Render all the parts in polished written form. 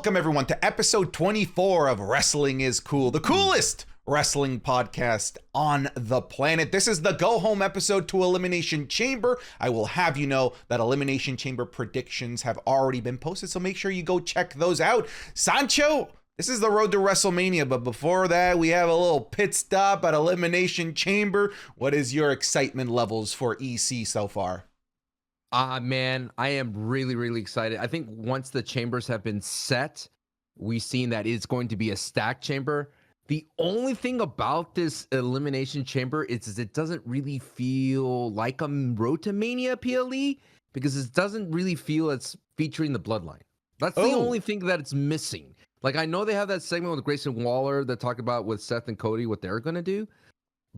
Welcome everyone to episode 24 of Wrestling is Cool, the coolest wrestling podcast on the planet. This is the go home episode to Elimination Chamber. I will have you know that Elimination Chamber predictions have already been posted, so make sure you go check those out. Sancho, this is the road to WrestleMania, but before that, we have a little pit stop at Elimination Chamber. What is your excitement levels for EC so far? Man, I am really excited. I think once the chambers have been set, we've seen that it's going to be a stacked chamber. The only thing about this Elimination Chamber is it doesn't really feel like a Road to Mania PLE because it doesn't really feel it's featuring the Bloodline. That's the only thing that it's missing. Like, I know they have that segment with Grayson Waller that talked about with Seth and Cody what they're going to do,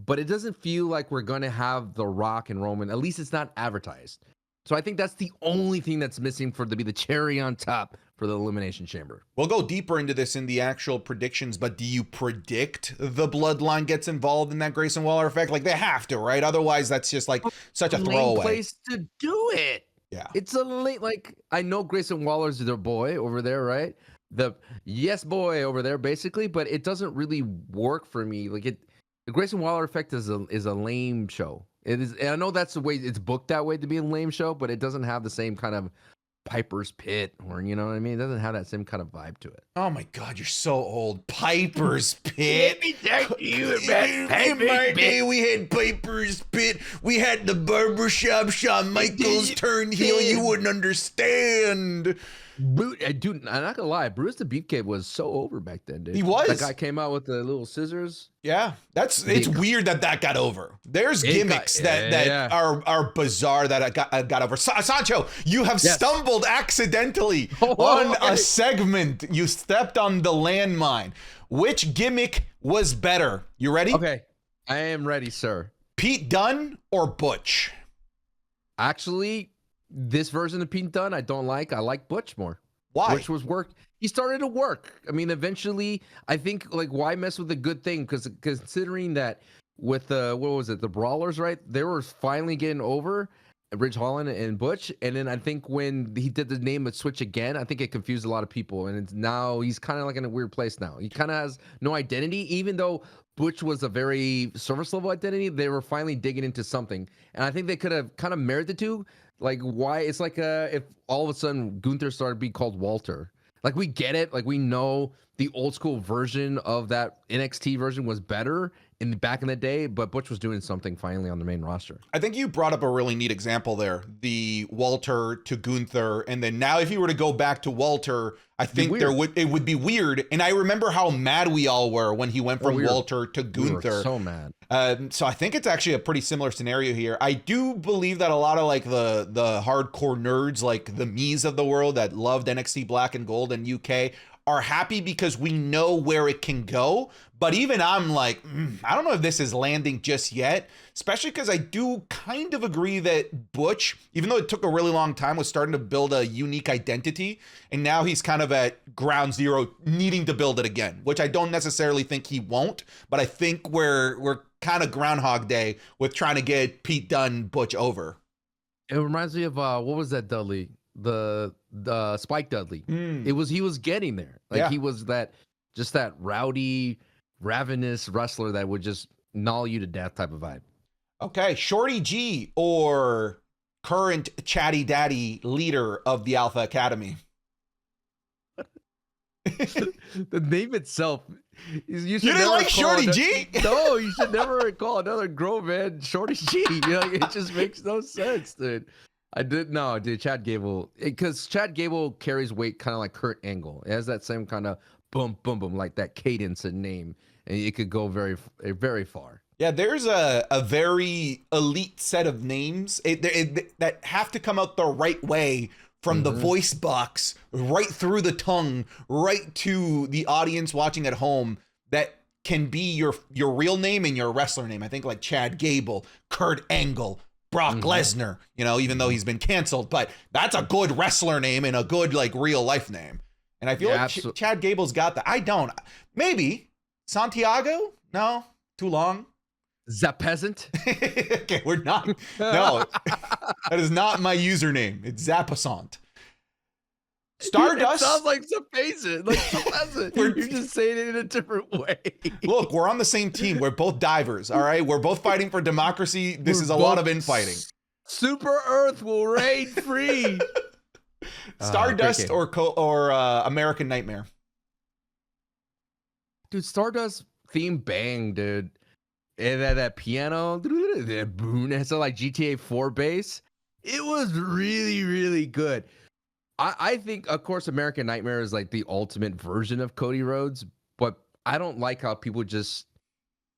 but it doesn't feel like we're going to have The Rock and Roman. At least it's not advertised. So I think that's the only thing that's missing for to be the cherry on top for the Elimination Chamber. We'll go deeper into this in the actual predictions, but do you predict the Bloodline gets involved in that Grayson Waller effect? Like, they have to, right? Otherwise, that's just like such a throwaway place to do it. Yeah. It's a late, like, I know Grayson Waller's their boy over there, right? The yes boy over there, basically, but it doesn't really work for me. Like, the Grayson Waller effect is a lame show. It is, and I know that's the way it's booked that way to be a lame show, but it doesn't have the same kind of Piper's Pit, or you know what I mean? It doesn't have that same kind of vibe to it. Oh my God, you're so old. Piper's Pit. Let me tell you about my day, we had Piper's Pit. We had the barbershop. Shawn Michaels turned heel. You wouldn't understand. Dude, I'm not gonna lie, Bruce the Beefcake was so over back then, dude. He was. That guy came out with the little scissors. Yeah, it's weird that got over. There's gimmicks that are bizarre that got over. Sancho, you have stumbled accidentally on a segment. You stepped on the landmine. Which gimmick was better? You ready? Okay, I am ready, sir. Pete Dunne or Butch? Actually, this version of Pete Dunne I don't like. I like Butch more. Why? Butch was work. He started to work. I mean, eventually, I think, like, why mess with a good thing? Because considering that with the the Brawlers, right? They were finally getting over Ridge Holland and Butch, and then I think when he did the name switch again, I think it confused a lot of people, and now he's kind of like in a weird place now. He kind of has no identity, even though Butch was a very service level identity. They were finally digging into something, and I think they could have kind of married the two. Like, why? It's like if all of a sudden Gunther started being called Walter. Like, we get it. Like, we know the old school version of that NXT version was better back in the day, but Butch was doing something finally on the main roster. I think you brought up a really neat example there. The Walter to Gunther, and then now if you were to go back to Walter, I think it would be weird. And I remember how mad we all were when he went from Walter to Gunther. We were so mad. So I think it's actually a pretty similar scenario here. I do believe that a lot of like the hardcore nerds, like the me's of the world that loved NXT Black and Gold in UK, are happy because we know where it can go. But even I'm like, I don't know if this is landing just yet, especially because I do kind of agree that Butch, even though it took a really long time, was starting to build a unique identity. And now he's kind of at ground zero, needing to build it again, which I don't necessarily think he won't. But I think we're kind of Groundhog Day with trying to get Pete Dunne, Butch over. It reminds me of, what was that, Dudley? The Spike Dudley. He was getting there. Like, he was that rowdy, ravenous wrestler that would just gnaw you to death type of vibe. Okay, Shorty G or current chatty daddy leader of the Alpha Academy? The name itself. You didn't like Shorty G? No, you should never call another grown man Shorty G. It just makes no sense, dude. Dude, Chad Gable, because Chad Gable carries weight kind of like Kurt Angle. It has that same kind of boom, boom, boom, like that cadence and name, and it could go very, very far. Yeah, there's a very elite set of names that have to come out the right way from the voice box, right through the tongue, right to the audience watching at home, that can be your real name and your wrestler name. I think like Chad Gable, Kurt Angle, Brock Lesnar, even though he's been canceled, but that's a good wrestler name and a good like real life name. And I feel like Chad Gable's got that. I don't. Maybe Santiago? No, too long. The peasant? Okay, we're not. No, that is not my username. It's Zappasant. It sounds Stardust. like Supasa. Like Supasa. We're- You're just saying it in a different way. Look, we're on the same team. We're both divers. All right, we're both fighting for democracy. This is a lot of infighting. Super Earth will reign free. Stardust or American Nightmare. Dude, Stardust theme bang, dude. And that piano, that boom, it's like GTA 4 bass. It was really, really good. I think, of course, American Nightmare is like the ultimate version of Cody Rhodes, but I don't like how people just,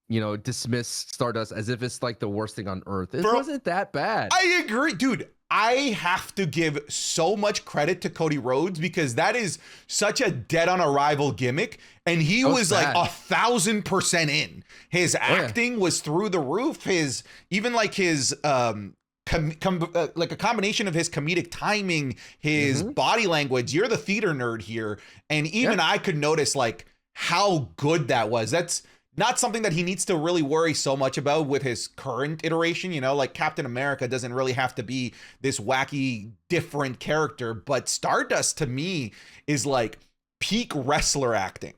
dismiss Stardust as if it's like the worst thing on earth. It wasn't that bad. I agree, dude. I have to give so much credit to Cody Rhodes because that is such a dead on arrival gimmick. And he was like 1,000% in. His acting was through the roof. His like a combination of his comedic timing, his body language. You're the theater nerd here. And even I could notice like how good that was. That's not something that he needs to really worry so much about with his current iteration. Like Captain America doesn't really have to be this wacky, different character. But Stardust to me is like peak wrestler acting.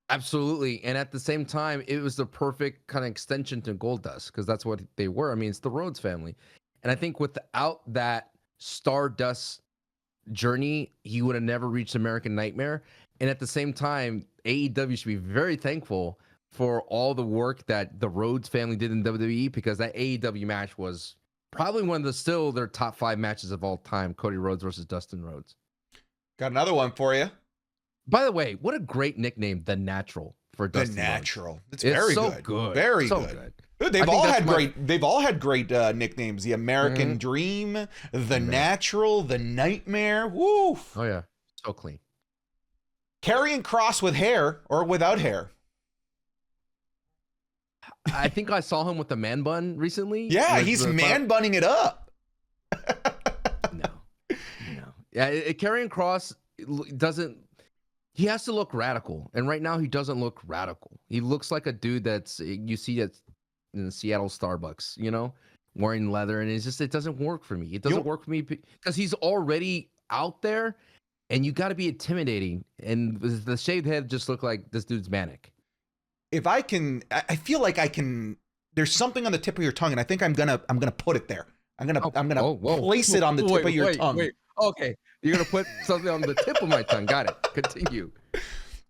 Absolutely. And at the same time, it was the perfect kind of extension to Goldust because that's what they were. I mean, it's the Rhodes family. And I think without that Stardust journey, he would have never reached American Nightmare. And at the same time, AEW should be very thankful for all the work that the Rhodes family did in WWE because that AEW match was probably one of still their top 5 matches of all time, Cody Rhodes versus Dustin Rhodes. Got another one for you. By the way, what a great nickname, The Natural, for Dustin The Natural. Rhodes. It's very so good. Very so good. Dude, they've all had great nicknames. The American Dream, The Natural, The Nightmare. Woo. Oh yeah, so clean. Karrion Kross with hair or without hair? I think I saw him with the man bun recently. Yeah, he's man bunning it up. No. Yeah, Karrion Kross doesn't. He has to look radical, and right now he doesn't look radical. He looks like a dude that's you see it in the Seattle Starbucks, wearing leather, and it doesn't work for me. It doesn't work for me because he's already out there, and you got to be intimidating. And the shaved head just looked like this dude's manic. If I can, I feel like I can. There's something on the tip of your tongue, and I think I'm gonna put it there. I'm gonna place it on the tip of your tongue. Wait. Okay, you're gonna put something on the tip of my tongue. Got it. Continue.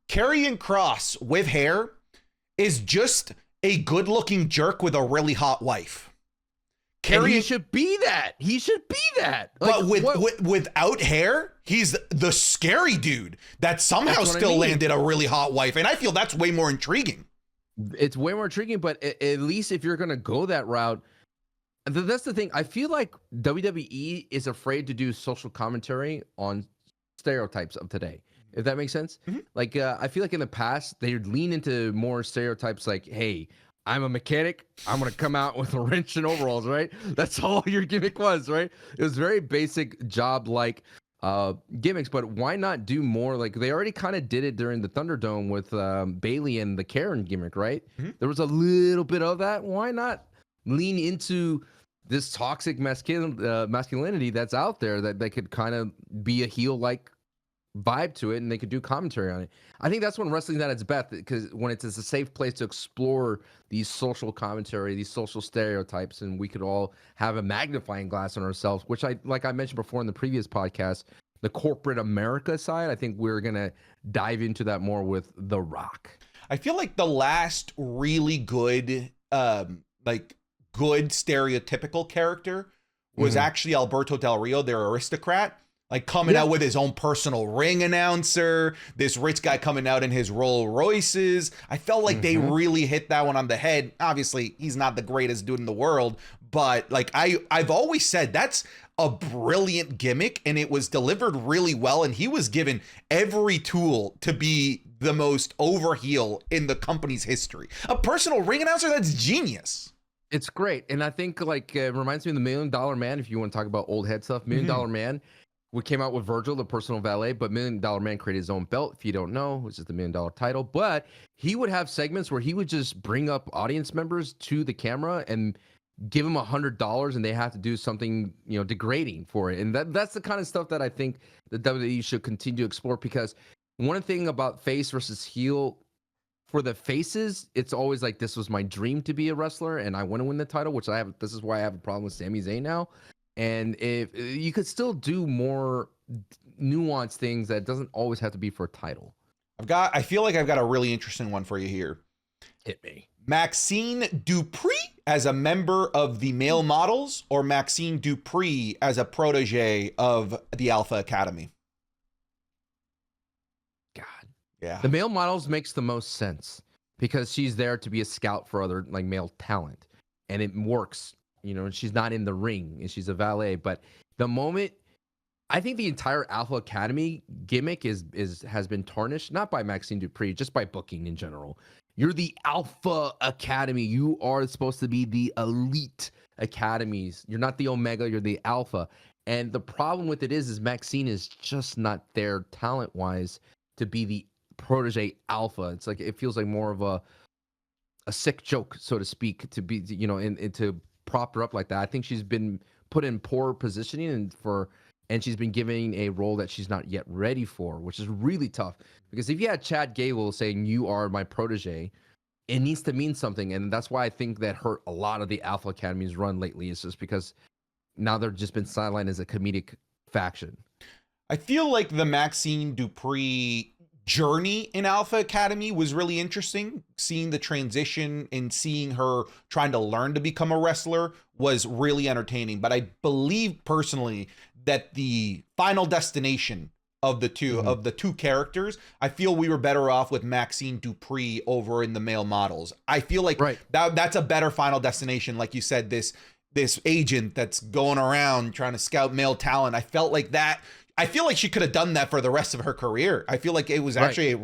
Karrion Kross with hair is just a good-looking jerk with a really hot wife. He should be that. He should be that. But without hair, he's the scary dude that somehow still landed a really hot wife, and I feel that's way more intriguing. It's way more intriguing, but at least if you're gonna go that route, that's the thing. I feel like WWE is afraid to do social commentary on stereotypes of today. If that makes sense. Mm-hmm. Like, I feel like in the past, they'd lean into more stereotypes like, hey, I'm a mechanic. I'm going to come out with a wrench and overalls, right? That's all your gimmick was, right? It was very basic job-like gimmicks, but why not do more? Like, they already kind of did it during the Thunderdome with Bailey and the Karen gimmick, right? Mm-hmm. There was a little bit of that. Why not lean into this toxic masculinity that's out there that could kind of be a heel-like vibe to it, and they could do commentary on it. I think that's when wrestling's at its best, because when it's a safe place to explore these social commentary, these social stereotypes, and we could all have a magnifying glass on ourselves, which I mentioned before in the previous podcast, the corporate America side, I think we're gonna dive into that more with The Rock. I feel like the last really good good stereotypical character was actually Alberto Del Rio, their aristocrat. Like coming out with his own personal ring announcer, this rich guy coming out in his Rolls Royces. I felt like they really hit that one on the head. Obviously, he's not the greatest dude in the world, but like I've always said that's a brilliant gimmick, and it was delivered really well, and he was given every tool to be the most over heel in the company's history. A personal ring announcer, that's genius. It's great. And I think like it reminds me of the $1 Million Man, if you want to talk about old head stuff. $1 Million Man. We came out with Virgil, the personal valet, but $1 Million Man created his own belt, if you don't know, which is the $1 Million title. But he would have segments where he would just bring up audience members to the camera and give them $100 and they have to do something, degrading for it. And that's the kind of stuff that I think the WWE should continue to explore, because one thing about face versus heel, for the faces, it's always like, this was my dream to be a wrestler and I want to win the title, which this is why I have a problem with Sami Zayn now. And if you could still do more nuanced things, that doesn't always have to be for a title. I feel like I've got a really interesting one for you here. Hit me. Maxine Dupree as a member of the male models, or Maxine Dupree as a protege of the Alpha Academy? God. Yeah. The male models makes the most sense, because she's there to be a scout for other like male talent, and it works, and she's not in the ring and she's a valet. But the moment, I think the entire Alpha Academy gimmick has been tarnished, not by Maxine Dupree, just by booking in general. You're the Alpha Academy. You are supposed to be the elite academies. You're not the Omega, you're the Alpha. And the problem with it is Maxine is just not there talent-wise to be the protege Alpha. It's like, it feels like more of a sick joke, so to speak, to be, and to prop her up like that. I think she's been put in poor positioning and she's been given a role that she's not yet ready for, which is really tough. Because if you had Chad Gable saying, you are my protege, it needs to mean something. And that's why I think that hurt a lot of the Alpha Academy's run lately. It's just because now they've just been sidelined as a comedic faction. I feel like the Maxine Dupree journey in Alpha Academy was really interesting. Seeing the transition and seeing her trying to learn to become a wrestler was really entertaining. But I believe personally that the final destination of the two characters, I feel we were better off with Maxine Dupree over in the male models. I feel like that's a better final destination. Like you said, this agent that's going around trying to scout male talent. I felt like that. I feel like she could have done that for the rest of her career. I feel like it was actually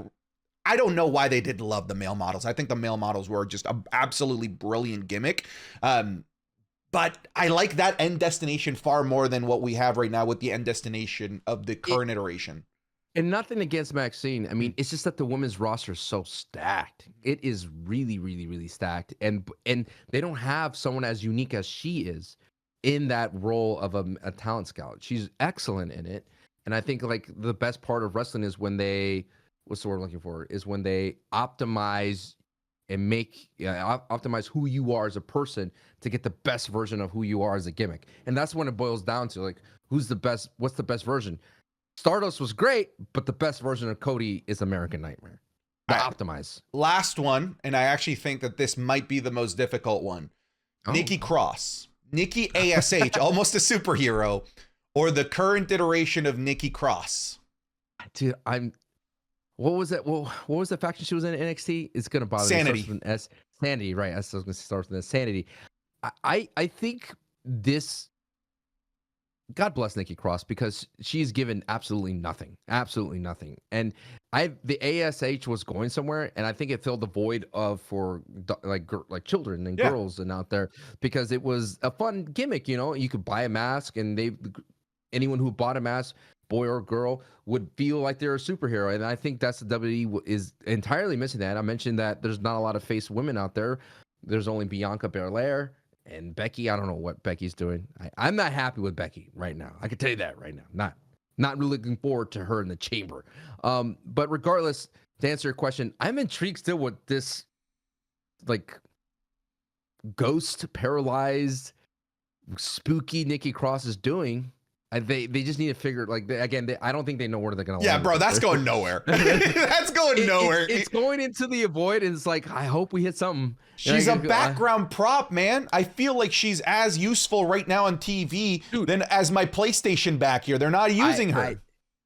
I don't know why they didn't love the male models. I think the male models were just an absolutely brilliant gimmick. But I like that end destination far more than what we have right now with the end destination of the current iteration. And nothing against Maxine. I mean, it's just that the women's roster is so stacked. It is really, really, really stacked. And they don't have someone as unique as she is in that role of a talent scout. She's excellent in it. And I think like the best part of wrestling is when what's the word I'm looking for? Is when they optimize and optimize who you are as a person to get the best version of who you are as a gimmick. And that's when it boils down to like, what's the best version? Stardust was great, but the best version of Cody is American Nightmare. Optimize. Last one, and I actually think that this might be the most difficult one. Nikki Cross. Nikki ASH, almost a superhero, or the current iteration of Nikki Cross. Dude, what was that? Well, what was the faction she was in NXT? It's gonna bother Sanity. me. Sanity, right? I was gonna start with Sanity. I think this. God bless Nikki Cross, because she's given absolutely nothing, and the ASH was going somewhere, and I think it filled the void for like children and girls and out there, because it was a fun gimmick. You could buy a mask, and anyone who bought a mask, boy or girl, would feel like they're a superhero. And I think that's the WWE is entirely missing that. I mentioned that there's not a lot of face women out there. There's only Bianca Belair and Becky. I don't know what Becky's doing. I'm not happy with Becky right now. I can tell you that right now. Not really looking forward to her in the chamber. But regardless, to answer your question, I'm intrigued still what this like ghost paralyzed spooky Nikki Cross is doing. They just need to figure I don't think they know where they're gonna. Yeah, bro, that's going nowhere. That's going nowhere. It's going into the avoid, and it's like, I hope we hit something. She's a background prop, man. I feel like she's as useful right now on TV than as my PlayStation back here. They're not using her.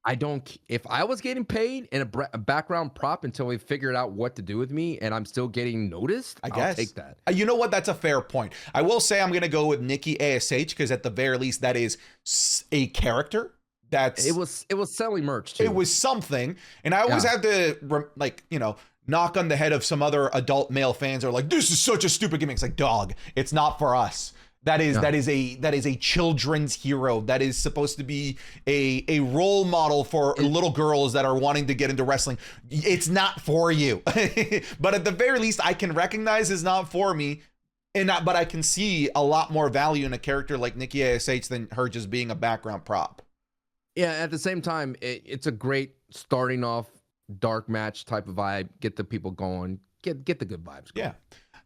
I don't. If I was getting paid in a background prop until we figured out what to do with me, and I'm still getting noticed, I'll take that. You know what? That's a fair point. I will say I'm gonna go with Nikki ASH, because at the very least that is a character. It was selling merch too. It was something, and I always had to knock on the head of some other adult male fans who are like, this is such a stupid gimmick. It's like, dog, it's not for us. That is a children's hero. That is supposed to be a role model for little girls that are wanting to get into wrestling. It's not for you. But at the very least, I can recognize it's not for me. But I can see a lot more value in a character like Nikki ASH than her just being a background prop. Yeah, at the same time, it's a great starting off dark match type of vibe. Get the people going. Get the good vibes going. Yeah.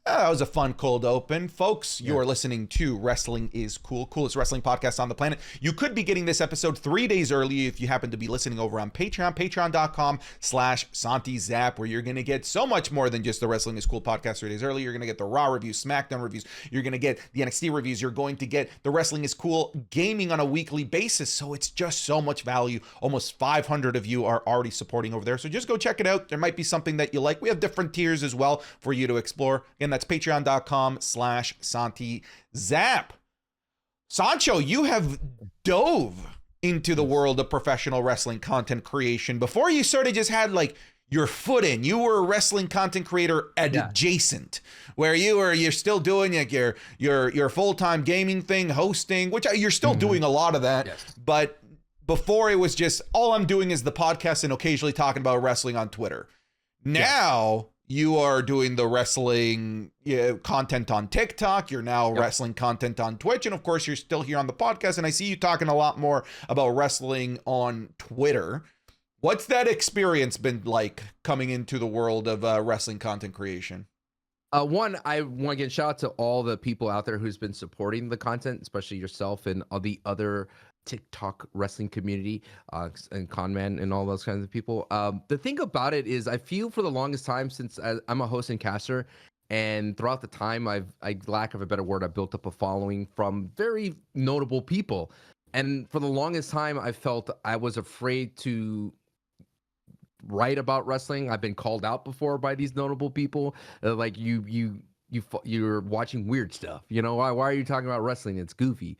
That was a fun cold open. Folks, you Yeah. are listening to Wrestling is Cool, coolest wrestling podcast on the planet. You could be getting this episode 3 days early if you happen to be listening over on Patreon, patreon.com/Santi Zap, where you're going to get so much more than just the Wrestling is Cool podcast 3 days early. You're going to get the Raw reviews, SmackDown reviews. You're going to get the NXT reviews. You're going to get the Wrestling is Cool gaming on a weekly basis. So it's just so much value. Almost 500 of you are already supporting over there. So just go check it out. There might be something that you like. We have different tiers as well for you to explore. Again, that's patreon.com/Santi Zap. Sancho, you have dove into the world of professional wrestling content creation before you sort of just had like your foot in. You were a wrestling content creator adjacent, where you're still doing like your full-time gaming thing, hosting, which you're still doing a lot of that. Yes. But before it was just all I'm doing is the podcast and occasionally talking about wrestling on Twitter. Now you are doing the wrestling content on TikTok. You're now wrestling content on Twitch. And of course, you're still here on the podcast. And I see you talking a lot more about wrestling on Twitter. What's that experience been like coming into the world of wrestling content creation? One, I want to give a shout out to all the people out there who's been supporting the content, especially yourself and all the other TikTok wrestling community and Conman and all those kinds of people. The thing about it is I feel for the longest time, since I'm a host and caster, and throughout the time I lack of a better word, I built up a following from very notable people. And for the longest time, I felt I was afraid to write about wrestling. I've been called out before by these notable people. Like you're watching weird stuff. You know, why are you talking about wrestling? It's goofy.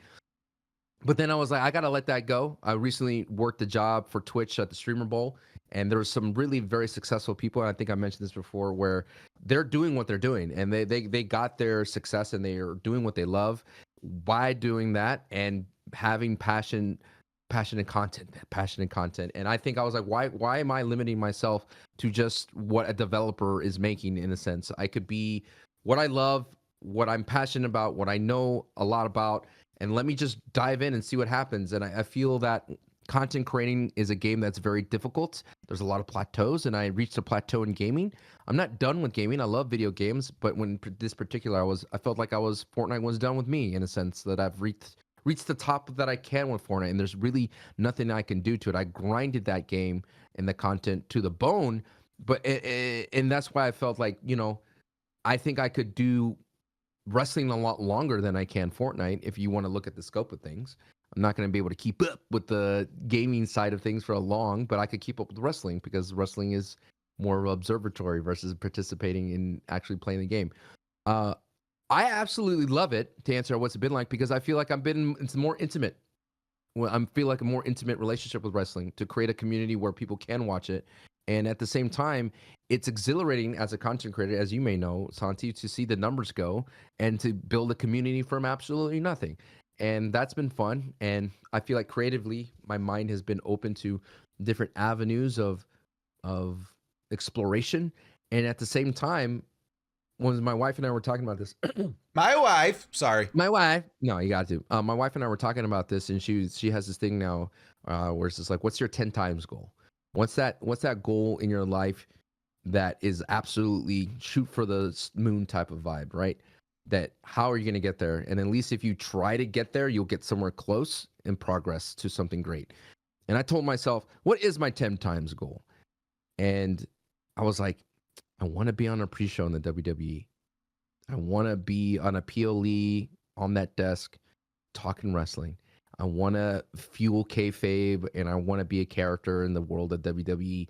But then I was like, I got to let that go. I recently worked a job for Twitch at the Streamer Bowl, and there were some really very successful people. And I think I mentioned this before, where they're doing what they're doing, and they got their success, and they are doing what they love by doing that and having passionate content. And I think I was like, why am I limiting myself to just what a developer is making? In a sense, I could be what I love, what I'm passionate about, what I know a lot about, and let me just dive in and see what happens. And I feel that content creating is a game that's very difficult. There's a lot of plateaus, and I reached a plateau in gaming. I'm not done with gaming. I love video games, but when this particular, I felt like Fortnite was done with me, in a sense that I've reached the top that I can with Fortnite, and there's really nothing I can do to it. I grinded that game and the content to the bone, and that's why I felt like, I think I could do wrestling a lot longer than I can Fortnite, if you want to look at the scope of things. I'm not going to be able to keep up with the gaming side of things for a long, but I could keep up with wrestling, because wrestling is more observatory versus participating in actually playing the game. I absolutely love it, to answer what's it been like, because I feel like it's more intimate. I feel like a more intimate relationship with wrestling, to create a community where people can watch it. And at the same time, it's exhilarating as a content creator, as you may know, Santi, to see the numbers go and to build a community from absolutely nothing. And that's been fun. And I feel like creatively, my mind has been open to different avenues of exploration. And at the same time, when my wife and I were talking about this, My wife, no, you got to. My wife and I were talking about this, and she has this thing now where it's just like, what's your 10 times goal? What's that goal in your life that is absolutely shoot for the moon type of vibe, right? That how are you going to get there? And at least if you try to get there, you'll get somewhere close in progress to something great. And I told myself, what is my 10 times goal? And I was like, I want to be on a pre-show in the WWE. I want to be on a PLE on that desk talking wrestling. I want to fuel kayfabe, and I want to be a character in the world of WWE,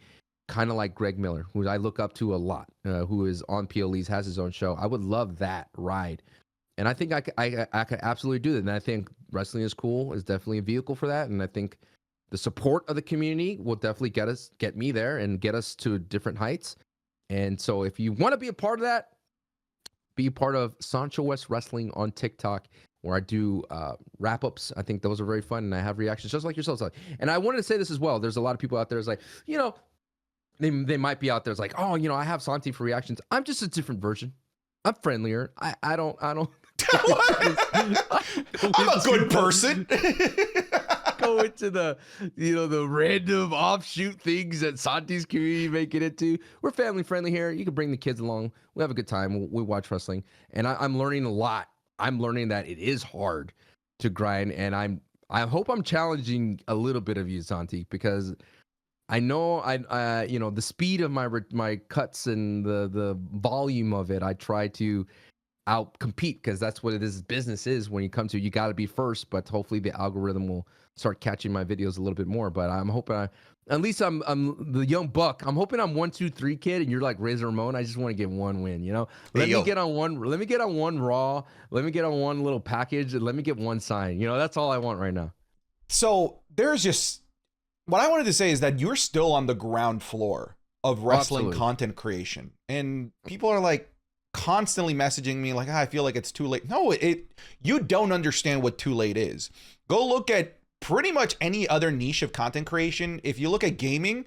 kind of like Greg Miller, who I look up to a lot, who is on PLEs, has his own show. I would love that ride. And I think I could absolutely do that. And I think Wrestling is Cool is definitely a vehicle for that. And I think the support of the community will definitely get me there and get us to different heights. And so if you want to be a part of that, be a part of Sancho West Wrestling on TikTok, where I do wrap-ups. I think those are very fun, and I have reactions just like yourselves. And I wanted to say this as well. There's a lot of people out there, it's like, they might be out there, it's like, oh, I have Santi for reactions. I'm just a different version. I'm friendlier. I don't I'm a good person. go into the the random offshoot things that Santi's community may get into. We're family friendly here. You can bring the kids along. We have a good time. We watch wrestling, and I'm learning a lot. I'm learning that it is hard to grind, and I hope I'm challenging a little bit of you, Santi, because I know the speed of my cuts and the volume of it. I try to out compete because that's what this business is. When you come to, you got to be first, but hopefully the algorithm will start catching my videos a little bit more. But I'm hoping at least I'm the young buck. I'm hoping I'm 1, 2, 3 kid and you're like Razor Ramon. I just want to get one win, let me get on one Raw, let me get on one little package, and let me get one sign. That's all I want right now. So there's just what I wanted to say is that you're still on the ground floor of wrestling content creation, and people are like constantly messaging me like, I feel like it's too late. No, you don't understand what too late is. Go look at pretty much any other niche of content creation. If you look at gaming,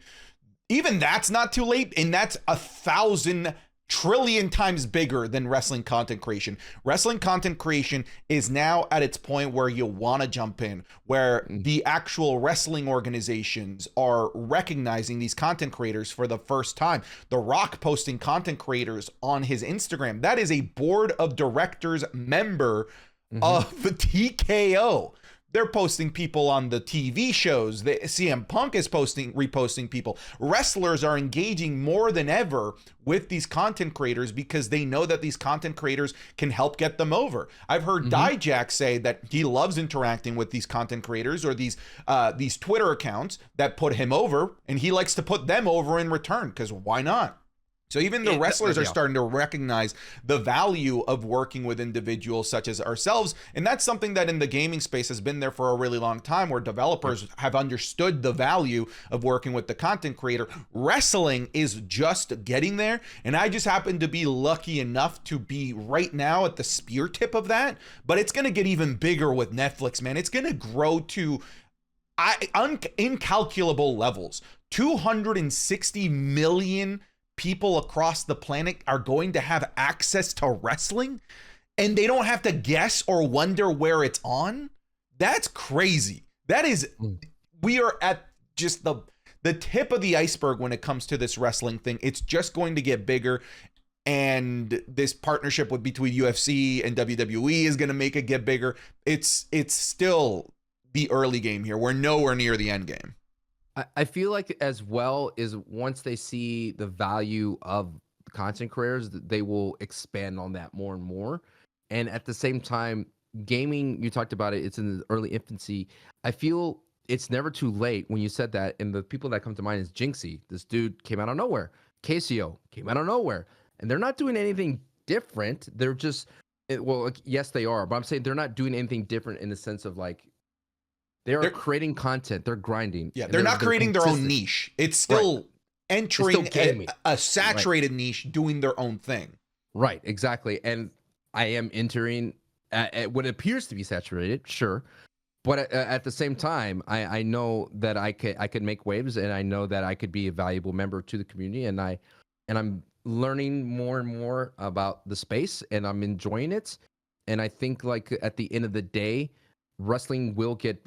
even that's not too late, and that's 1,000 trillion times bigger than wrestling content creation. Wrestling content creation is now at its point where you want to jump in, where the actual wrestling organizations are recognizing these content creators for the first time. The Rock posting content creators on his Instagram. That is a board of directors member of the TKO. They're posting people on the TV shows. The CM Punk is reposting people. Wrestlers are engaging more than ever with these content creators because they know that these content creators can help get them over. I've heard Dijak say that he loves interacting with these content creators or these Twitter accounts that put him over, and he likes to put them over in return because why not? So even the wrestlers are starting to recognize the value of working with individuals such as ourselves. And that's something that in the gaming space has been there for a really long time, where developers have understood the value of working with the content creator. Wrestling is just getting there. And I just happen to be lucky enough to be right now at the spear tip of that. But it's going to get even bigger with Netflix, man. It's going to grow to incalculable levels. 260 million people across the planet are going to have access to wrestling, and they don't have to guess or wonder where it's on. That's crazy. That is, we are at just the tip of the iceberg when it comes to this wrestling thing. It's just going to get bigger, and this partnership between UFC and WWE is going to make it get bigger. It's still the early game here. We're nowhere near the end game. I feel like as well is once they see the value of content creators, they will expand on that more and more. And at the same time, gaming, you talked about it, it's in the early infancy. I feel it's never too late when you said that. And the people that come to mind is Jinxie. This dude came out of nowhere. Casio came out of nowhere. And they're not doing anything different. They're just, yes, they are. But I'm saying they're not doing anything different in the sense of like, they're creating content. They're grinding. Yeah, they're not creating their own niche. It's still entering a saturated niche, doing their own thing. Right, exactly. And I am entering at what appears to be saturated, sure. But at the same time, I know that I could make waves, and I know that I could be a valuable member to the community, and I'm learning more and more about the space, and I'm enjoying it. And I think like at the end of the day, wrestling will get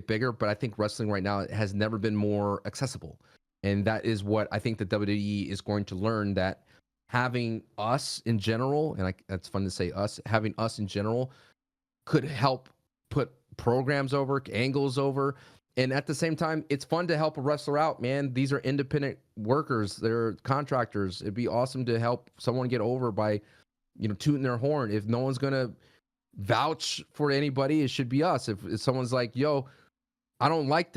bigger, but I think wrestling right now has never been more accessible. And that is what I think the WWE is going to learn, that having us in general, and that's fun to say us, having us in general could help put programs over, angles over. And at the same time, it's fun to help a wrestler out, man. These are independent workers. They're contractors. It'd be awesome to help someone get over by, tooting their horn. If no one's going to vouch for anybody, it should be us. If someone's like, yo, I don't like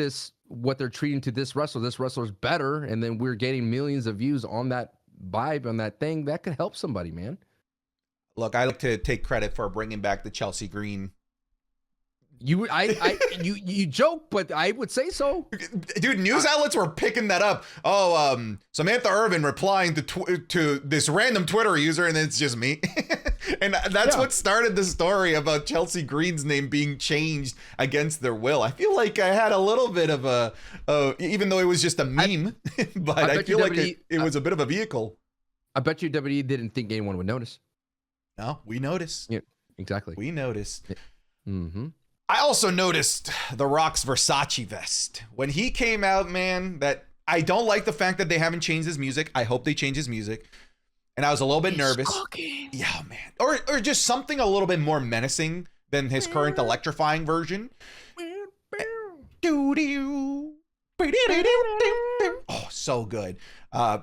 what they're treating to this wrestler's better, and then we're getting millions of views on that vibe, on that thing, that could help somebody, man. Look, I like to take credit for bringing back the Chelsea Green. You joke, but I would say so. Dude, news outlets were picking that up. Samantha Irvin replying to this random Twitter user, and it's just me. And that's what started the story about Chelsea Green's name being changed against their will. I feel like I had a little bit of even though it was just a meme, but I feel like it was a bit of a vehicle. I bet you WWE didn't think anyone would notice. No, we noticed. Yeah, exactly. We noticed. Mm-hmm. I also noticed The Rock's Versace vest. When he came out, man, that I don't like the fact that they haven't changed his music. I hope they change his music. And I was a little bit nervous. Shocking. Yeah, man. Or just something a little bit more menacing than his current electrifying version. Oh, so good.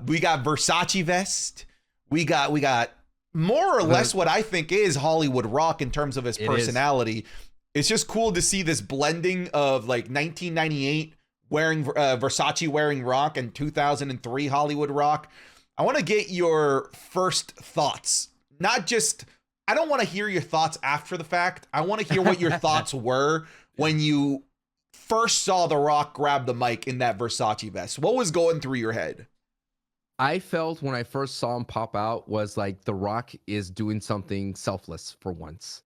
We got Versace vest. We got more or less what I think is Hollywood Rock in terms of his personality. It's just cool to see this blending of like 1998 wearing Versace wearing Rock and 2003 Hollywood Rock. I want to get your first thoughts. Not just, I don't want to hear your thoughts after the fact. I want to hear what your thoughts were when you first saw The Rock grab the mic in that Versace vest. What was going through your head? I felt when I first saw him pop out was like The Rock is doing something selfless for once.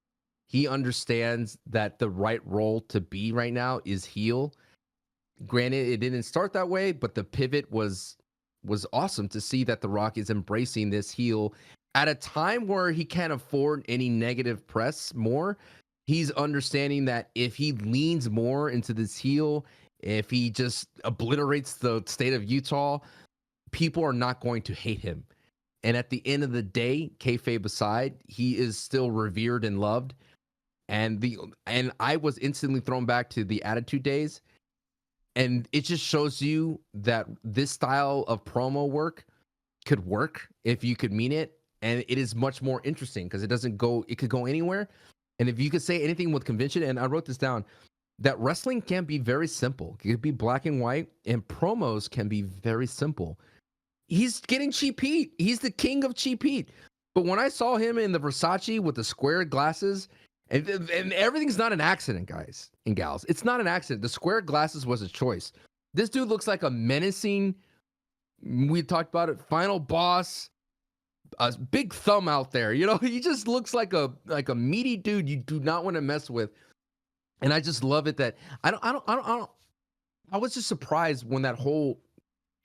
He understands that the right role to be right now is heel. Granted, it didn't start that way, but the pivot was awesome to see that The Rock is embracing this heel at a time where he can't afford any negative press more. He's understanding that if he leans more into this heel, if he just obliterates the state of Utah, people are not going to hate him. And at the end of the day, kayfabe aside, he is still revered and loved. And I was instantly thrown back to the Attitude days. And it just shows you that this style of promo work could work if you could mean it. And it is much more interesting because it could go anywhere. And if you could say anything with convention, and I wrote this down, that wrestling can be very simple. It could be black and white, and promos can be very simple. He's getting cheap heat. He's the king of cheap heat. But when I saw him in the Versace with the square glasses, and everything's not an accident, guys and gals. It's not an accident. The square glasses was a choice. This dude looks like a menacing, we talked about it, final boss, a big thumb out there. You know, he just looks like a meaty dude you do not want to mess with. And I just love it that I was just surprised when that whole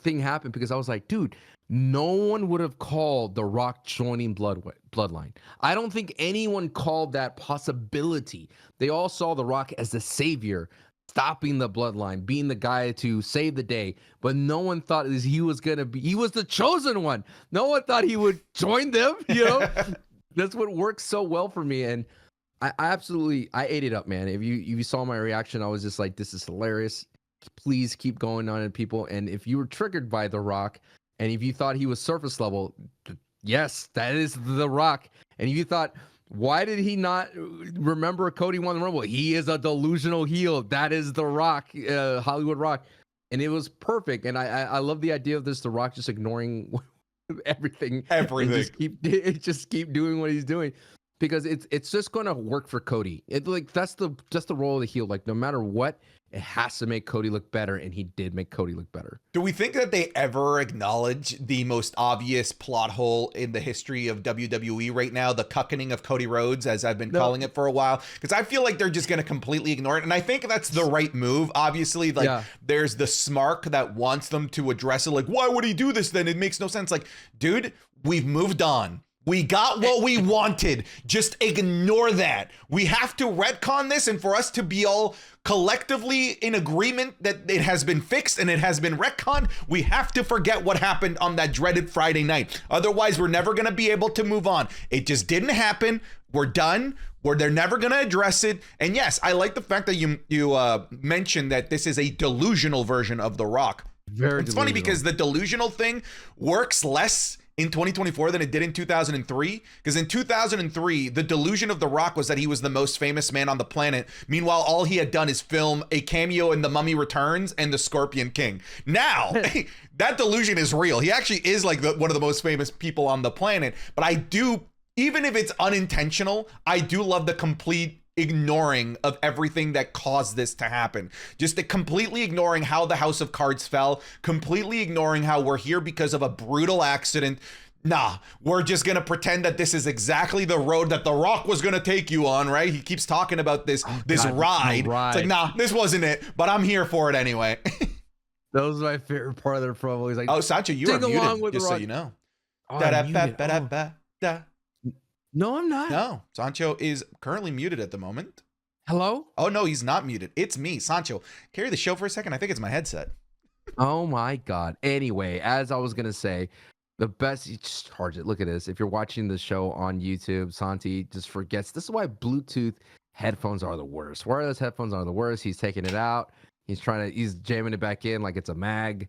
thing happened because I was like, dude, no one would have called The Rock joining Bloodline. I don't think anyone called that possibility. They all saw The Rock as the savior, stopping the Bloodline, being the guy to save the day. But no one thought he was the chosen one. No one thought he would join them, you know? That's what works so well for me. And I ate it up, man. If you saw my reaction, I was just like, this is hilarious. Please keep going on it, people. And if you were triggered by The Rock, and if you thought he was surface level, yes, that is The Rock. And if you thought, why did he not remember Cody won the Rumble? He is a delusional heel. That is The Rock, Hollywood Rock. And it was perfect. And I love the idea of this, The Rock just ignoring everything. Everything. Just keep doing what he's doing. Because it's just going to work for Cody. That's the role of the heel. Like, no matter what, it has to make Cody look better, and he did make Cody look better. Do we think that they ever acknowledge the most obvious plot hole in the history of WWE right now, the cuckening of Cody Rhodes, as I've been calling it for a while? Because I feel like they're just going to completely ignore it, and I think that's the right move. Obviously, there's the smark that wants them to address it. Like, why would he do this then? It makes no sense. Like, dude, we've moved on. We got what we wanted. Just ignore that. We have to retcon this, and for us to be all collectively in agreement that it has been fixed and it has been retconned, we have to forget what happened on that dreaded Friday night. Otherwise, we're never going to be able to move on. It just didn't happen. We're done. They're never going to address it. And yes, I like the fact that you mentioned that this is a delusional version of The Rock. It's funny because the delusional thing works less in 2024 than it did in 2003, because in 2003 the delusion of The Rock was that he was the most famous man on the planet. Meanwhile, all he had done is film a cameo in The Mummy Returns and The Scorpion King. Now that delusion is real. He actually is like one of the most famous people on the planet. But I do, even if it's unintentional, I do love the complete ignoring of everything that caused this to happen. Just completely ignoring how the House of Cards fell, completely ignoring how we're here because of a brutal accident. Nah, we're just gonna pretend that this is exactly the road that The Rock was gonna take you on, right? He keeps talking about this ride. It's like, nah, this wasn't it, but I'm here for it anyway. That was my favorite part of their promo. He's like, oh, Sancho, you are muted, just so you know. No, I'm not. No, Sancho is currently muted at the moment. Hello? Oh, no, he's not muted. It's me, Sancho. Carry the show for a second. I think it's my headset. Oh my God. Anyway, as I was going to say, the best, you just charge it. Look at this. If you're watching the show on YouTube, Santi just forgets. This is why Bluetooth headphones are the worst. Wireless headphones are the worst. He's taking it out. He's jamming it back in like it's a mag.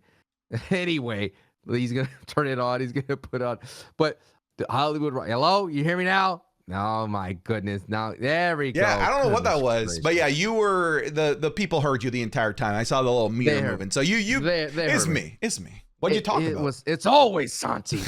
Anyway, he's going to turn it on. He's going to put on. But the Hollywood, hello? You hear me now? Oh my goodness. Now, there we go. Yeah, I don't know what that was. Gracious. But yeah, you were, the people heard you the entire time. I saw the little meter moving. So it's me. It's me. What are you talking about? It's always Santi.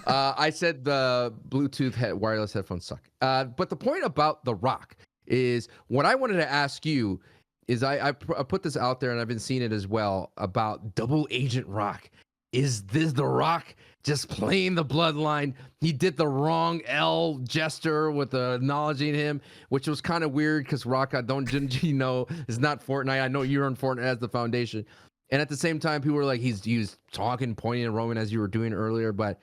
I said the Bluetooth wireless headphones suck. But the point about The Rock is what I wanted to ask you is I put this out there and I've been seeing it as well about Double Agent Rock. Is this The Rock just playing the bloodline? He did the wrong L gesture with acknowledging him, which was kind of weird because Rock, it's not Fortnite. I know you're on Fortnite as the foundation. And at the same time, people were like, he's talking, pointing at Roman as you were doing earlier. But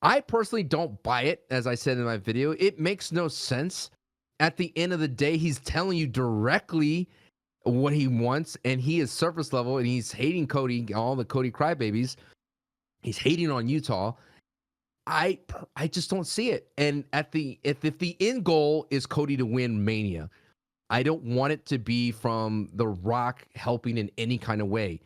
I personally don't buy it, as I said in my video. It makes no sense. At the end of the day, he's telling you directly what he wants, and he is surface level, and he's hating Cody, all the Cody crybabies. He's hating on Utah. I just don't see it. And if the end goal is Cody to win Mania, I don't want it to be from The Rock helping in any kind of way.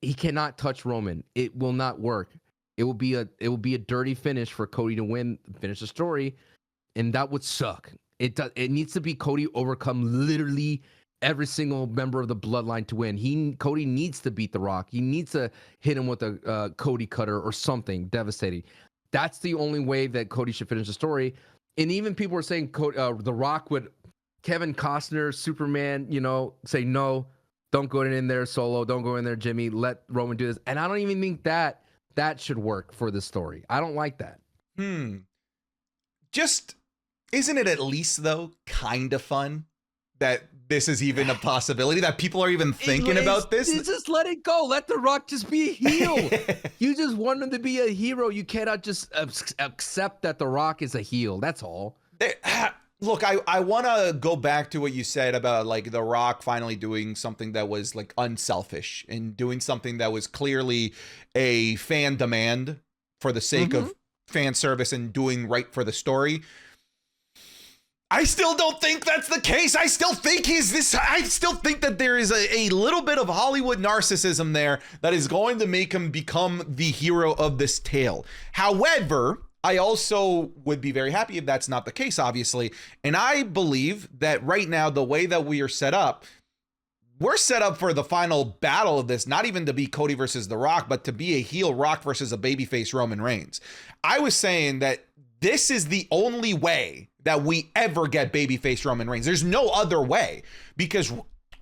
He cannot touch Roman. It will not work. It will be a dirty finish for Cody to finish the story, and that would suck. It needs to be Cody overcome literally every single member of the bloodline to win. Cody needs to beat The Rock. He needs to hit him with a Cody cutter or something devastating. That's the only way that Cody should finish the story. And even people were saying The Rock would, Kevin Costner, Superman, say no, don't go in there solo, don't go in there, Jimmy, let Roman do this. And I don't even think that should work for this story. I don't like that. Just, isn't it at least though kind of fun that this is even a possibility, that people are even thinking about this? Just let it go. Let The Rock just be a heel. You just want him to be a hero. You cannot just accept that The Rock is a heel. That's all. Look, I want to go back to what you said about like The Rock finally doing something that was like unselfish and doing something that was clearly a fan demand for the sake of fan service and doing right for the story. I still don't think that's the case. I still think I still think that there is a little bit of Hollywood narcissism there that is going to make him become the hero of this tale. However, I also would be very happy if that's not the case, obviously. And I believe that right now, the way that we are set up, we're set up for the final battle of this, not even to be Cody versus The Rock, but to be a heel Rock versus a babyface Roman Reigns. I was saying that this is the only way that we ever get babyface Roman Reigns. There's no other way, because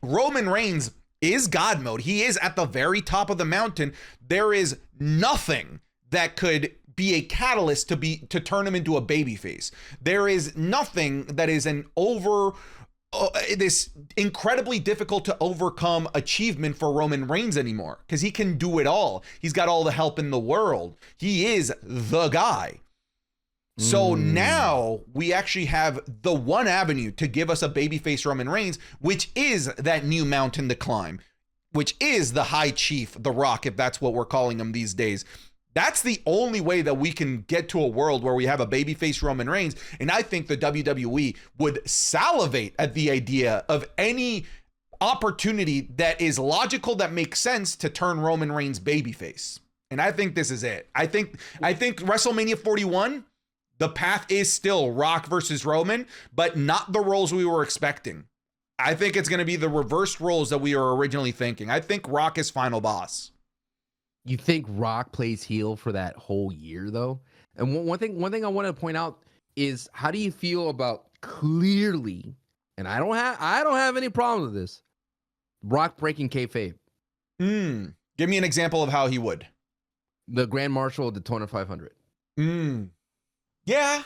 Roman Reigns is God mode. He is at the very top of the mountain. There is nothing that could be a catalyst to turn him into a babyface. There is nothing that is this incredibly difficult to overcome achievement for Roman Reigns anymore, because he can do it all. He's got all the help in the world. He is the guy. So now we actually have the one avenue to give us a babyface Roman Reigns, which is that new mountain to climb, which is the High Chief, The Rock, if that's what we're calling him these days. That's the only way that we can get to a world where we have a babyface Roman Reigns. And I think the WWE would salivate at the idea of any opportunity that is logical, that makes sense to turn Roman Reigns babyface. And I think this is it. I think WrestleMania 41, the path is still Rock versus Roman, but not the roles we were expecting. I think it's going to be the reversed roles that we were originally thinking. I think Rock is final boss. You think Rock plays heel for that whole year, though? And one thing I want to point out is, how do you feel about clearly, and I don't have any problem with this, Rock breaking kayfabe? Give me an example of how he would. The Grand Marshal of Daytona 500. Yeah.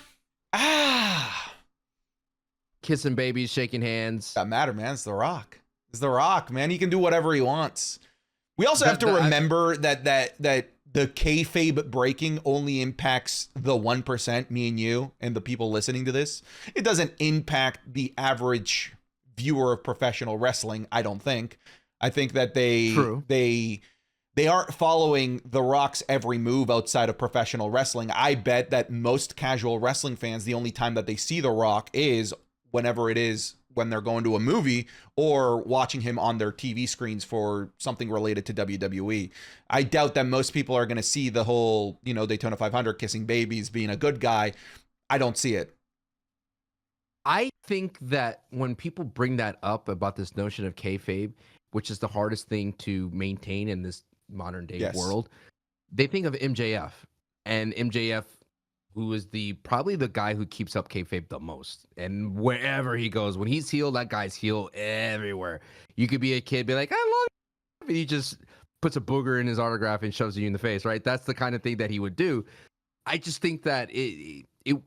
Kissing babies, shaking hands. That matter, man. It's The Rock. It's The Rock, man. He can do whatever he wants. We also have to remember that the kayfabe breaking only impacts the 1%, me and you, and the people listening to this. It doesn't impact the average viewer of professional wrestling, I don't think. I think that they aren't following The Rock's every move outside of professional wrestling. I bet that most casual wrestling fans, the only time that they see The Rock is whenever it is when they're going to a movie or watching him on their TV screens for something related to WWE. I doubt that most people are going to see the whole, Daytona 500 kissing babies, being a good guy. I don't see it. I think that when people bring that up about this notion of kayfabe, which is the hardest thing to maintain in this modern day world, they think of MJF, and MJF, who is probably the guy who keeps up kayfabe the most. And wherever he goes, when he's heel, that guy's heel everywhere. You could be a kid, be like, I love you, and he just puts a booger in his autograph and shoves you in the face, right? That's the kind of thing that he would do. I just think that if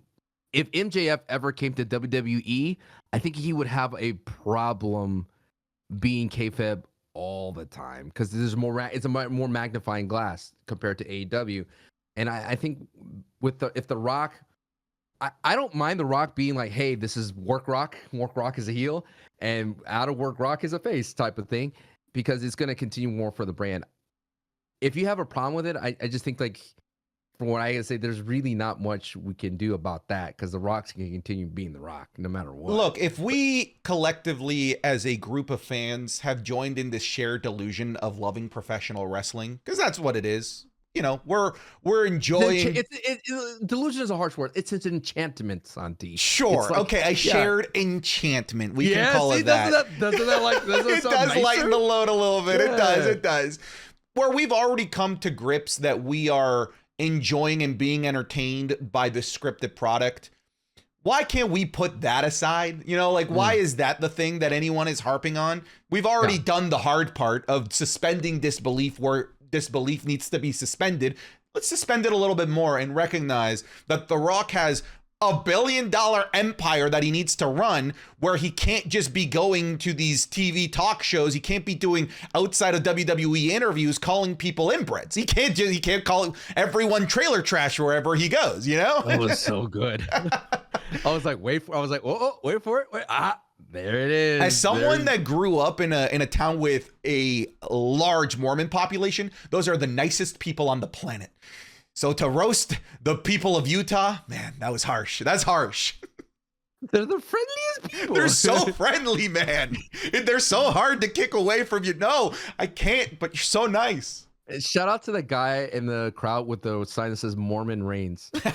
MJF ever came to WWE, I think he would have a problem being kayfabe all the time, because it's a more magnifying glass compared to AEW. And I think if The Rock, I don't mind The Rock being like, hey, this is Work Rock is a heel, and Out of Work Rock is a face type of thing, because it's going to continue more for the brand. If you have a problem with it, I just think, like, from what I can say, there's really not much we can do about that, because The Rock's going to continue being The Rock no matter what. Look, if we collectively as a group of fans have joined in this shared delusion of loving professional wrestling, because that's what it is. We're enjoying. Delusion is a harsh word. It's an enchantment, Santi. Sure. Like, okay. A shared enchantment. We can call it that. Doesn't that like? It does lighten the load a little bit. Yeah. It does. Where we've already come to grips that we are enjoying and being entertained by the scripted product. Why can't we put that aside? Why is that the thing that anyone is harping on? We've already done the hard part of suspending disbelief where disbelief needs to be suspended. Let's suspend it a little bit more and recognize that The Rock has $1 billion empire that he needs to run, where he can't just be going to these TV talk shows. He can't be doing outside of WWE interviews calling people inbreds. He can't call everyone trailer trash wherever he goes, That was so good. I was like, wait for it. There it is. As someone that grew up in a town with a large Mormon population, those are the nicest people on the planet. So to roast the people of Utah, man, that was harsh. That's harsh. They're the friendliest people. They're so friendly, man. They're so hard to kick away from you. No, I can't, but you're so nice. Shout out to the guy in the crowd with the sign that says Mormon Reigns. Those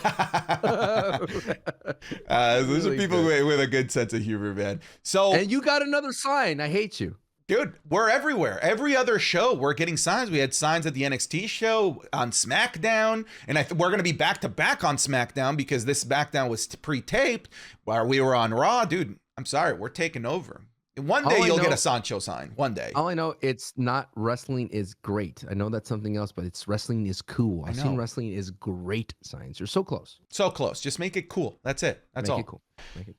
are people with a good sense of humor, man. And you got another sign. I hate you. Dude, we're everywhere. Every other show, we're getting signs. We had signs at the NXT show, on SmackDown, and we're going to be back to back on SmackDown, because this SmackDown was pre-taped while we were on Raw. Dude, I'm sorry, we're taking over. One day you'll get a Sancho sign. One day. All I know, it's not wrestling is great. I know that's something else, but it's wrestling is cool. I've seen wrestling is great signs. You're so close. So close. Just make it cool. That's it. That's all. Make it cool. Make it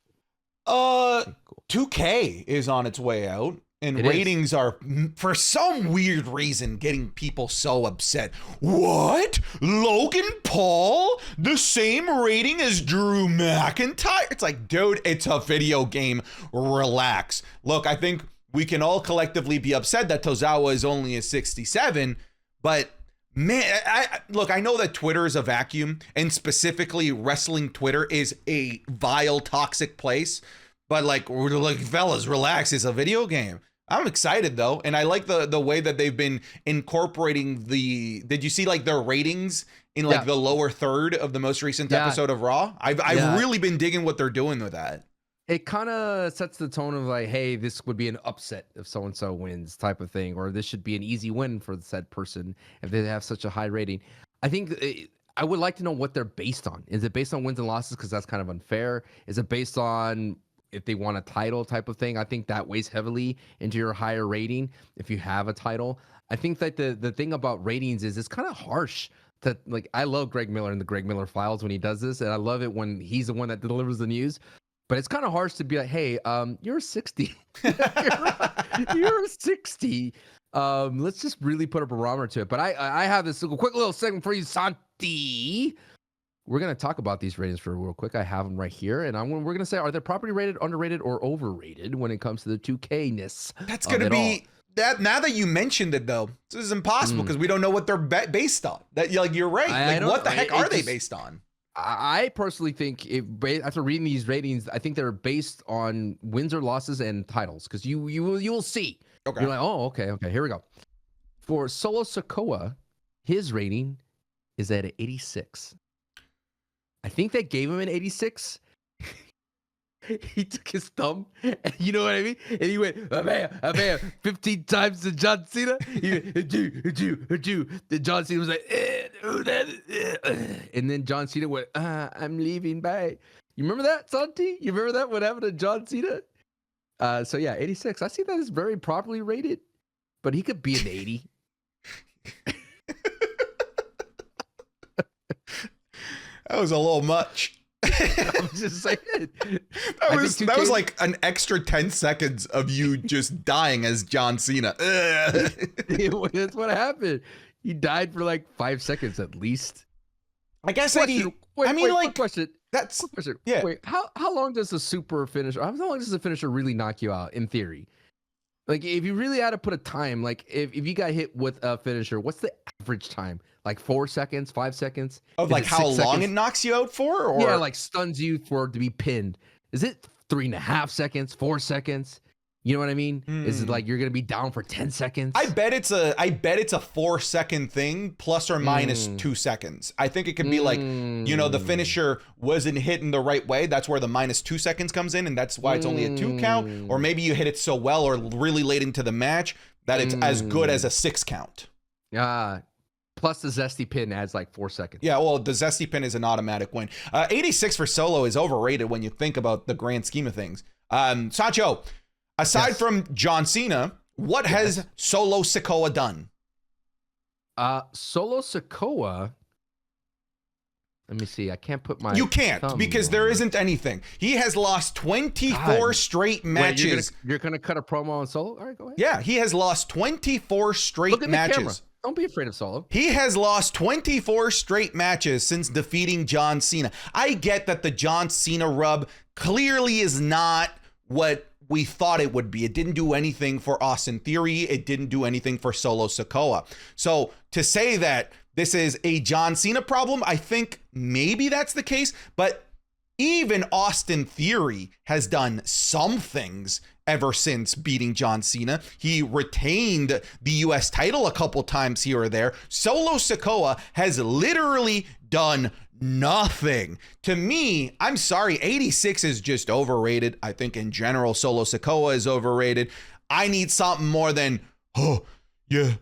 cool. 2K is on its way out. And ratings are, for some weird reason, getting people so upset. What? Logan Paul? The same rating as Drew McIntyre? It's like, dude, it's a video game. Relax. Look, I think we can all collectively be upset that Tozawa is only a 67, but man, I know that Twitter is a vacuum, and specifically wrestling Twitter is a vile, toxic place. But we're like, fellas, relax. It's a video game. I'm excited though, and I like the way that they've been incorporating did you see their ratings in the lower third of the most recent episode of Raw? I've really been digging what they're doing with that. It kind of sets the tone of like, hey, this would be an upset if so-and-so wins type of thing, or this should be an easy win for the said person if they have such a high rating. I think I would like to know what they're based on. Is it based on wins and losses? Because that's kind of unfair. Is it based on if they want a title type of thing? I think that weighs heavily into your higher rating if you have a title. I think that the thing about ratings is it's kind of harsh. That I love Greg Miller and the Greg Miller Files when he does this, and I love it when he's the one that delivers the news. But it's kind of harsh to be like, hey, you're 60. you're 60. Let's just really put a barometer to it. But I have this quick little segment for you, Santi. We're gonna talk about these ratings for real quick. I have them right here, and we're gonna say, are they properly rated, underrated, or overrated when it comes to the 2K-ness? That's gonna be that. Now that you mentioned it, though, this is impossible because we don't know what they're based on. That you're right. Like, what the heck are they based on? I personally think, after reading these ratings, I think they're based on wins or losses and titles. Because you will see. Okay. You're like, oh, okay, here we go. For Solo Sikoa, his rating is at 86. I think they gave him an 86. He took his thumb, and you know what I mean? And he went, bam, 15 times to John Cena. He went, Then John Cena was like, and then John Cena went, I'm leaving, bye. You remember that, Santi? You remember that? What happened to John Cena? So yeah, 86. I see that as very properly rated, but he could be an 80. That was a little much. I'm just saying. That was like an extra 10 seconds of you just dying as John Cena. That's what happened. He died for like 5 seconds at least. I guess question. That's question. Yeah. Wait, how long does the super finisher? How long does the finisher really knock you out in theory? Like, if you really had to put a time, like if you got hit with a finisher, what's the average time? Like 4 seconds, 5 seconds? Of like how long it knocks you out for? Or yeah, like stuns you for it to be pinned. Is it 3.5 seconds, 4 seconds? You know what I mean? Is it like you're gonna be down for 10 seconds? I bet it's a 4-second thing, plus or minus 2 seconds. I think it could be like, the finisher wasn't hitting the right way. That's where the minus 2 seconds comes in, and that's why it's only a 2 count. Or maybe you hit it so well or really late into the match that it's as good as a 6 count. Plus the zesty pin adds like 4 seconds. Yeah, well, the zesty pin is an automatic win. 86 for Solo is overrated when you think about the grand scheme of things. Sancho, aside from John Cena, what has Solo Sikoa done? Solo Sikoa. Let me see. I can't put my. You can't because there isn't anything. He has lost 24 straight matches. Wait, you're gonna cut a promo on Solo? All right, go ahead. Yeah, he has lost 24 straight matches. Don't be afraid of Solo. He has lost 24 straight matches since defeating John Cena. I get that the John Cena rub clearly is not what we thought it would be. It didn't do anything for Austin Theory. It didn't do anything for Solo Sikoa. So to say that this is a John Cena problem, I think maybe that's the case. But even Austin Theory has done some things ever since beating John Cena. He retained the US title a couple times here or there. Solo Sikoa has literally done nothing. To me, I'm sorry, 86 is just overrated. I think in general, Solo Sikoa is overrated. I need something more than, oh, yeah,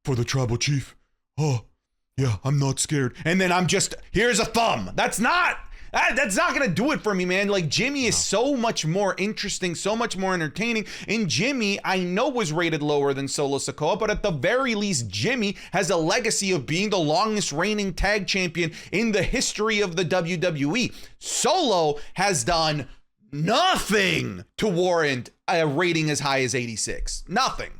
for the tribal chief. Oh, yeah, I'm not scared. And then I'm just, here's a thumb. That's not gonna do it for me, man. Like, Jimmy is so much more interesting, so much more entertaining. And Jimmy, I know, was rated lower than Solo Sikoa, but at the very least, Jimmy has a legacy of being the longest reigning tag champion in the history of the WWE. Solo has done nothing to warrant a rating as high as 86. Nothing.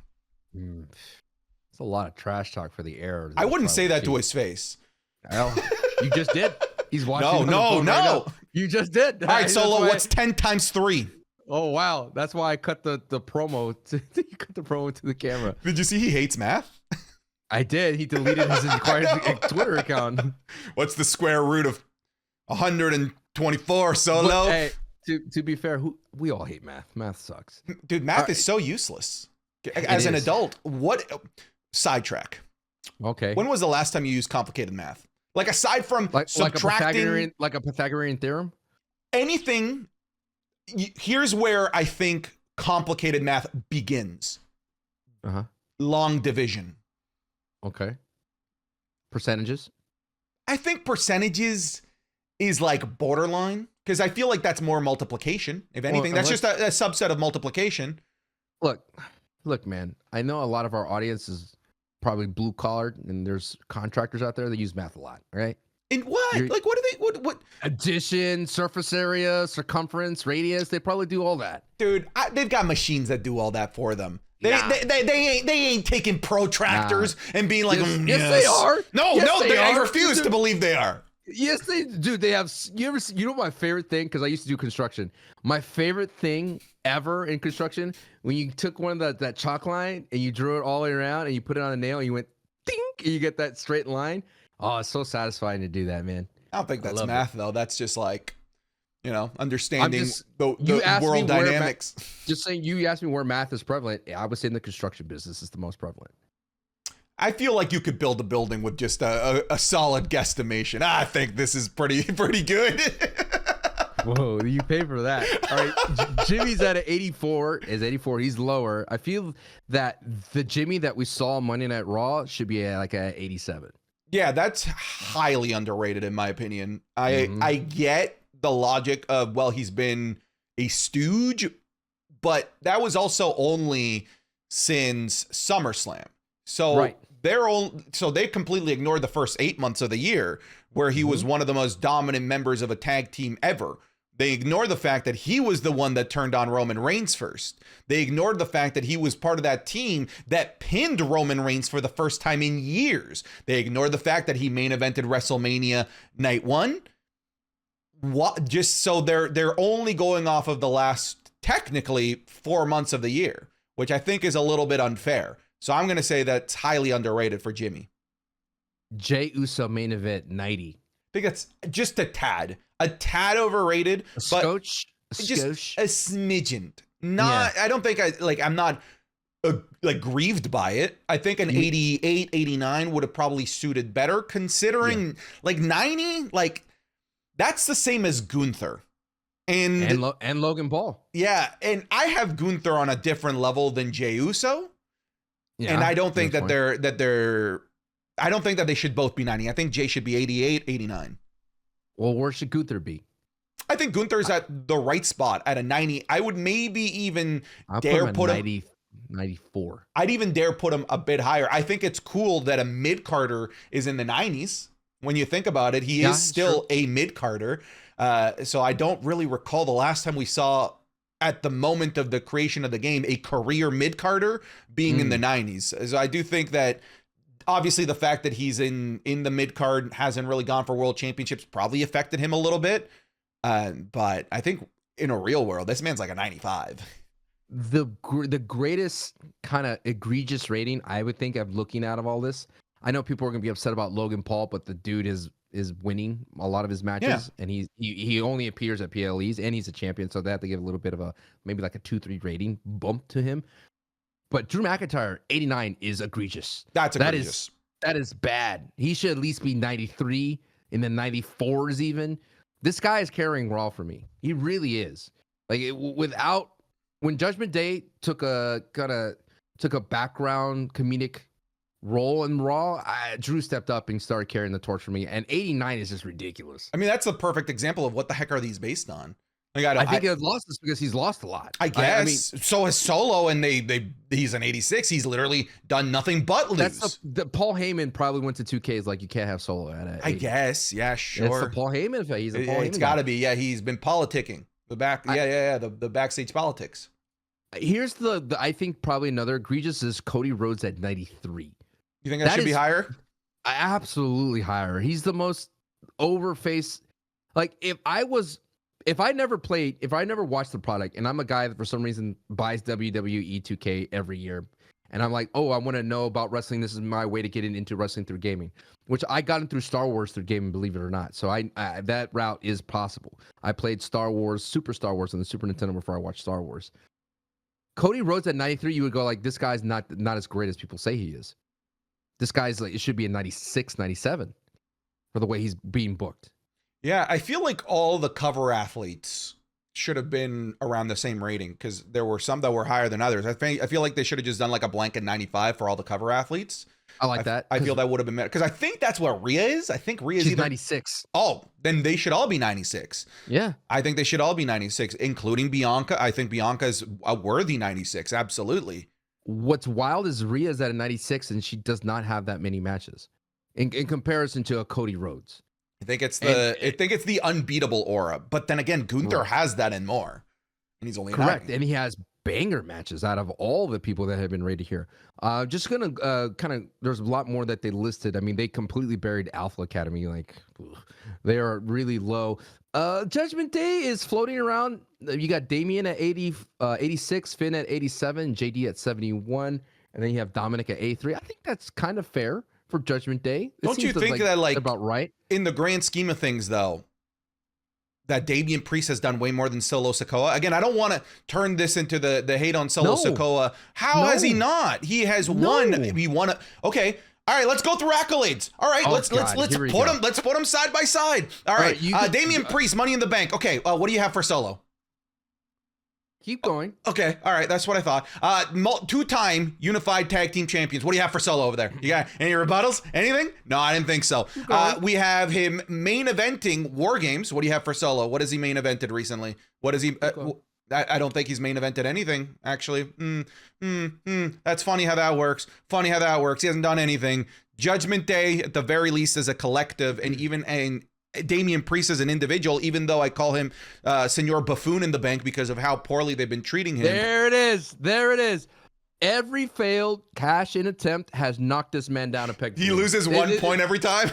It's a lot of trash talk for the air. I wouldn't say that to his face. Well, you just did. He's watching. No. Right, you just did. All right, Solo, what's 10 times 3? Oh, wow. That's why I cut the promo. You cut the promo to the camera. Did you see he hates math? I did. He deleted his entire Twitter account. What's the square root of 124, Solo? But, hey, to be fair, we all hate math. Math sucks. Dude, math is so useless. As an adult, sidetrack. Okay. When was the last time you used complicated math? Like, aside from subtracting, like a Pythagorean theorem, anything. Here's where I think complicated math begins. Long division. Okay. Percentages. I think percentages is like borderline because I feel like that's more multiplication. If anything, that's just a subset of multiplication. Look, man. I know a lot of our audience is probably blue collar, and there's contractors out there that use math a lot, right? And what? Like, what do they? What? Addition, surface area, circumference, radius. They probably do all that. Dude, they've got machines that do all that for them. They ain't taking protractors and being like, yes, they are. No, yes, no, they I are. refuse to believe they are. Yes, they do. They have. You know my favorite thing, because I used to do construction. My favorite thing ever in construction, when you took one of that chalk line and you drew it all the way around and you put it on a nail and you went ding and you get that straight line. Oh, it's so satisfying to do that, man. I don't think that's math though. That's just like, understanding the world dynamics. Just saying, you asked me where math is prevalent. I would say in the construction business is the most prevalent. I feel like you could build a building with just a solid guesstimation. I think this is pretty good. Whoa, you pay for that. All right, Jimmy's at an 84. Is 84. He's lower. I feel that the Jimmy that we saw on Monday Night Raw should be at like a 87. Yeah, that's highly underrated in my opinion. I get the logic of, well, he's been a stooge, but that was also only since SummerSlam. So right. they completely ignored the first 8 months of the year where he was one of the most dominant members of a tag team ever. They ignored the fact that he was the one that turned on Roman Reigns first. They ignored the fact that he was part of that team that pinned Roman Reigns for the first time in years. They ignored the fact that he main evented WrestleMania Night 1. What? Just so they're only going off of the last technically 4 months of the year, which I think is a little bit unfair. So I'm going to say that's highly underrated for Jimmy. Jey Uso main event 90. I think that's just a tad overrated, but just a smidgen. I don't think I'm not grieved by it. I think an 88, 89 would have probably suited better, considering 90, that's the same as Gunther. And Logan Paul. Yeah, and I have Gunther on a different level than Jey Uso. Yeah, and I don't think that I don't think that they should both be 90. I think Jey should be 88, 89. Well, where should Gunther be? I think Gunther's at the right spot at a 90. I would maybe even put him 94. I'd even dare put him a bit higher. I think it's cool that a mid-carder is in the 90s. When you think about it, he is still a mid-carder. So I don't really recall the last time we saw, at the moment of the creation of the game, a career mid-carder being in the 90s. So I do think that obviously the fact that he's in the mid-card, hasn't really gone for world championships, probably affected him a little bit. But I think in a real world, this man's like a 95. The greatest kind of egregious rating I would think of looking out of all this. I know people are going to be upset about Logan Paul, but the dude is winning a lot of his matches, and he only appears at PLEs, and he's a champion, so they have to give a little bit of maybe like a 2-3 rating bump to him. But Drew McIntyre 89 is egregious. That's egregious. That is bad. He should at least be 93, in the 94s even. This guy is carrying Raw for me. He really is. When Judgment Day took a background comedic role in Raw, Drew stepped up and started carrying the torch for me. And 89 is just ridiculous. I mean, that's the perfect example of what the heck are these based on. I think he lost this because he's lost a lot. I guess. So is Solo, and he's an 86. He's literally done nothing but lose. Paul Heyman probably went to 2Ks like you can't have Solo at it. I guess. Yeah, sure. It's the Paul Heyman effect. He's a Paul Heyman. It's got to be. Yeah, he's been politicking. The backstage politics. Here's I think probably another egregious is Cody Rhodes at 93. You think that should be higher? Absolutely higher. He's the most overface. Like if I never watched the product, and I'm a guy that for some reason buys WWE 2K every year, and I'm like, oh, I want to know about wrestling. This is my way to get into wrestling through gaming, which I got in through Star Wars through gaming, believe it or not. So I that route is possible. I played Super Star Wars on the Super Nintendo before I watched Star Wars. Cody Rhodes at 93, you would go like, this guy's not as great as people say he is. This guy's like, it should be a 96, 97 for the way he's being booked. Yeah, I feel like all the cover athletes should have been around the same rating, because there were some that were higher than others. I feel like they should have just done like a blanket 95 for all the cover athletes. I like that. I feel that would have been better, because I think that's what Rhea is. I think Rhea's She's 96. Oh, then they should all be 96. Yeah. I think they should all be 96, including Bianca. I think Bianca is a worthy 96. Absolutely. What's wild is Rhea's at a 96, and she does not have that many matches in comparison to a Cody Rhodes. I think it's the unbeatable aura, but then again, Gunther has that and more, and he's only correct, 90. and he has banger matches out of all the people that have been rated here. Just gonna kind of, there's a lot more that they listed. I mean, they completely buried Alpha Academy. Like, they are really low. Judgment Day is floating around. You got Damien at 86, Finn at 87, JD at 71, and then you have Dominic at 83. I think that's kind of fair for Judgment Day. Don't you think that, like, about right? In the grand scheme of things, though, that Damian Priest has done way more than Solo Sikoa? Again, I don't want to turn this into the hate on Solo Sikoa. How has he not? He has won. He won. Okay. All right, let's go through accolades. All right, let's put them side by side. All right, Damian Priest, Money in the Bank. Okay, what do you have for Solo? Keep going. Okay, all right, that's what I thought. 2-time unified tag team champions. What do you have for Solo over there? You got any rebuttals? Anything? No, I didn't think so. We have him main eventing War Games. What do you have for Solo? What has he main evented recently? What is he? I don't think he's main evented anything, actually. That's funny how that works. Funny how that works. He hasn't done anything. Judgment Day, at the very least, as a collective, and even Damian Priest as an individual, even though I call him Senor Buffoon in the Bank because of how poorly they've been treating him. There it is. There it is. Every failed cash-in attempt has knocked this man down a peg. He loses 1 point every time.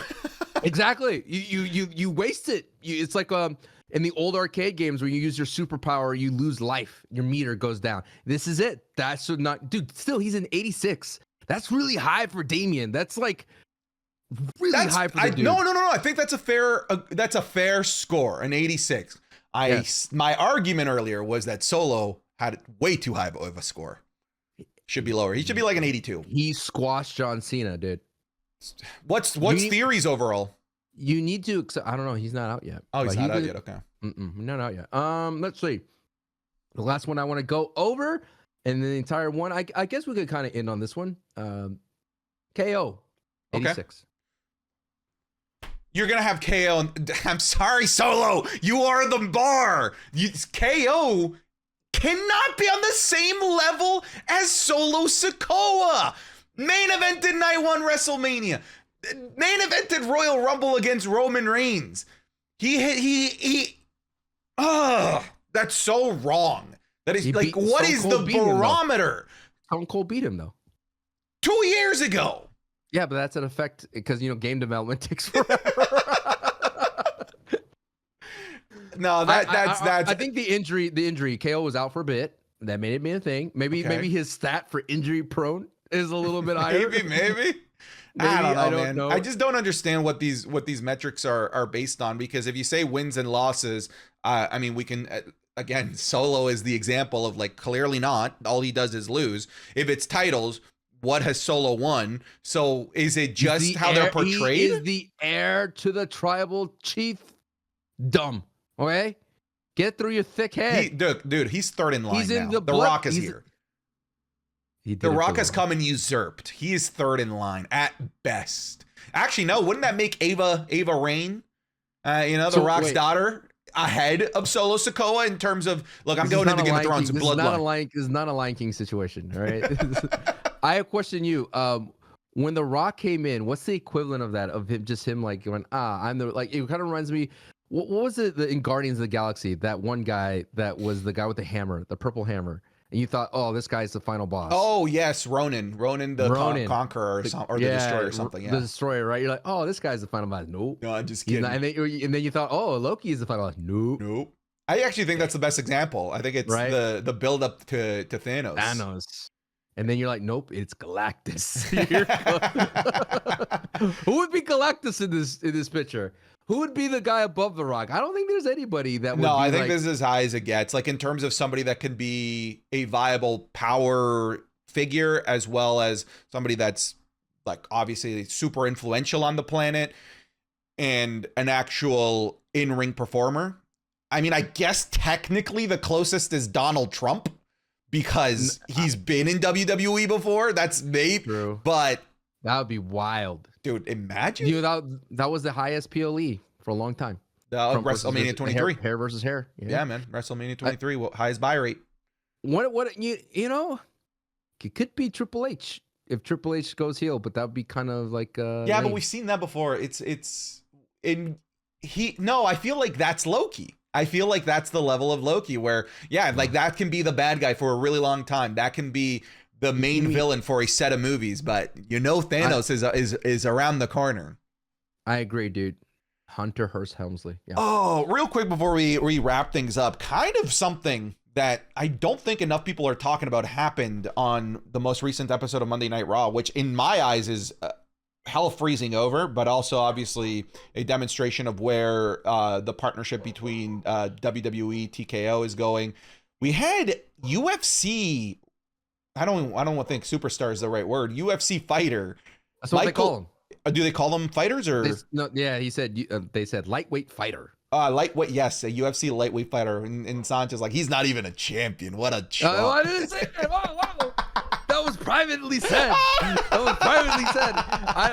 Exactly. You waste it. It's like in the old arcade games where you use your superpower, you lose life. Your meter goes down. This is it. That's not, dude. Still, he's an 86. That's really high for Damian. That's like really high for the dude. No. I think that's a fair score, an 86. My argument earlier was that Solo had way too high of a score. Should be lower. He should be like an 82. He squashed John Cena, dude. What's theories overall? You need to accept. I don't know. He's not out yet. Oh, he's not out yet. Okay. Not out yet. Let's see. The last one I want to go over, and the entire one. I guess we could kind of end on this one. KO. 86. Okay. You're gonna have KO. I'm sorry, Solo. You are the bar. KO cannot be on the same level as Solo Sikoa. Main evented night 1 WrestleMania. Main evented Royal Rumble against Roman Reigns. That's so wrong. That is like, what is the barometer? Stone Cold beat him though. 2 years ago. Yeah, but that's an effect because game development takes forever. No, that's. I think the injury. KO was out for a bit. That made it be a thing. Maybe his stat for injury prone is a little bit higher. Maybe. I don't know. I just don't understand what these metrics are based on, because if you say wins and losses, I mean, we can again, Solo is the example of, like, clearly not. All he does is lose. If it's titles, what has Solo won? So is it just how they're portrayed? He is the heir to the tribal chief. Dumb. Okay? Get through your thick head. Dude, he's third in line. He's in now. The Rock is here. The Rock has come and usurped. He is third in line at best. Actually, no. Wouldn't that make Ava Raine, the Rock's daughter, ahead of Solo Sikoa in terms of, look, I'm going into Game of Thrones and bloodline. This is not a Lion King situation, all right? I question you. When The Rock came in, what's the equivalent of that? Of him like going, I'm the, like, it kind of reminds me. What was it in Guardians of the Galaxy? That one guy that was the guy with the hammer, the purple hammer. And you thought, oh, this guy's the final boss. Oh, yes, Ronan the Conqueror or the Destroyer or something. Yeah, the Destroyer, right? You're like, oh, this guy's the final boss. Nope. No, I'm just kidding. And then you thought, oh, Loki is the final boss. Nope. I actually think that's the best example. I think it's the build up to Thanos. And then you're like, nope, it's Galactus. Who would be Galactus in this picture? Who would be the guy above The Rock? I don't think there's anybody that would be. No, I think this is as high as it gets. Like, in terms of somebody that could be a viable power figure, as well as somebody that's, like, obviously super influential on the planet and an actual in-ring performer. I mean, I guess technically the closest is Donald Trump, because he's been in WWE before. That's maybe, true. But that would be wild. Dude, imagine. That was the highest PLE for a long time. WrestleMania 23. Hair versus hair. Yeah, man. WrestleMania 23. Highest buy rate. What it could be Triple H if Triple H goes heel, but that would be kind of like but we've seen that before. I feel like that's Loki. I feel like that's the level of Loki where, yeah, like that can be the bad guy for a really long time. That can be the main villain for a set of movies, but Thanos is around the corner. I agree, dude. Hunter Hearst Helmsley. Yeah. Oh, real quick before we wrap things up, kind of something that I don't think enough people are talking about happened on the most recent episode of Monday Night Raw, which in my eyes is hell freezing over, but also obviously a demonstration of where the partnership between WWE TKO is going. We had UFC. I don't want to think superstar is the right word. UFC fighter. That's what they call them. Do they call them fighters or? He said they said lightweight fighter. Lightweight, yes, a UFC lightweight fighter. And Sancho's like, he's not even a champion. What a chump. I didn't say that. Wow. That was privately said.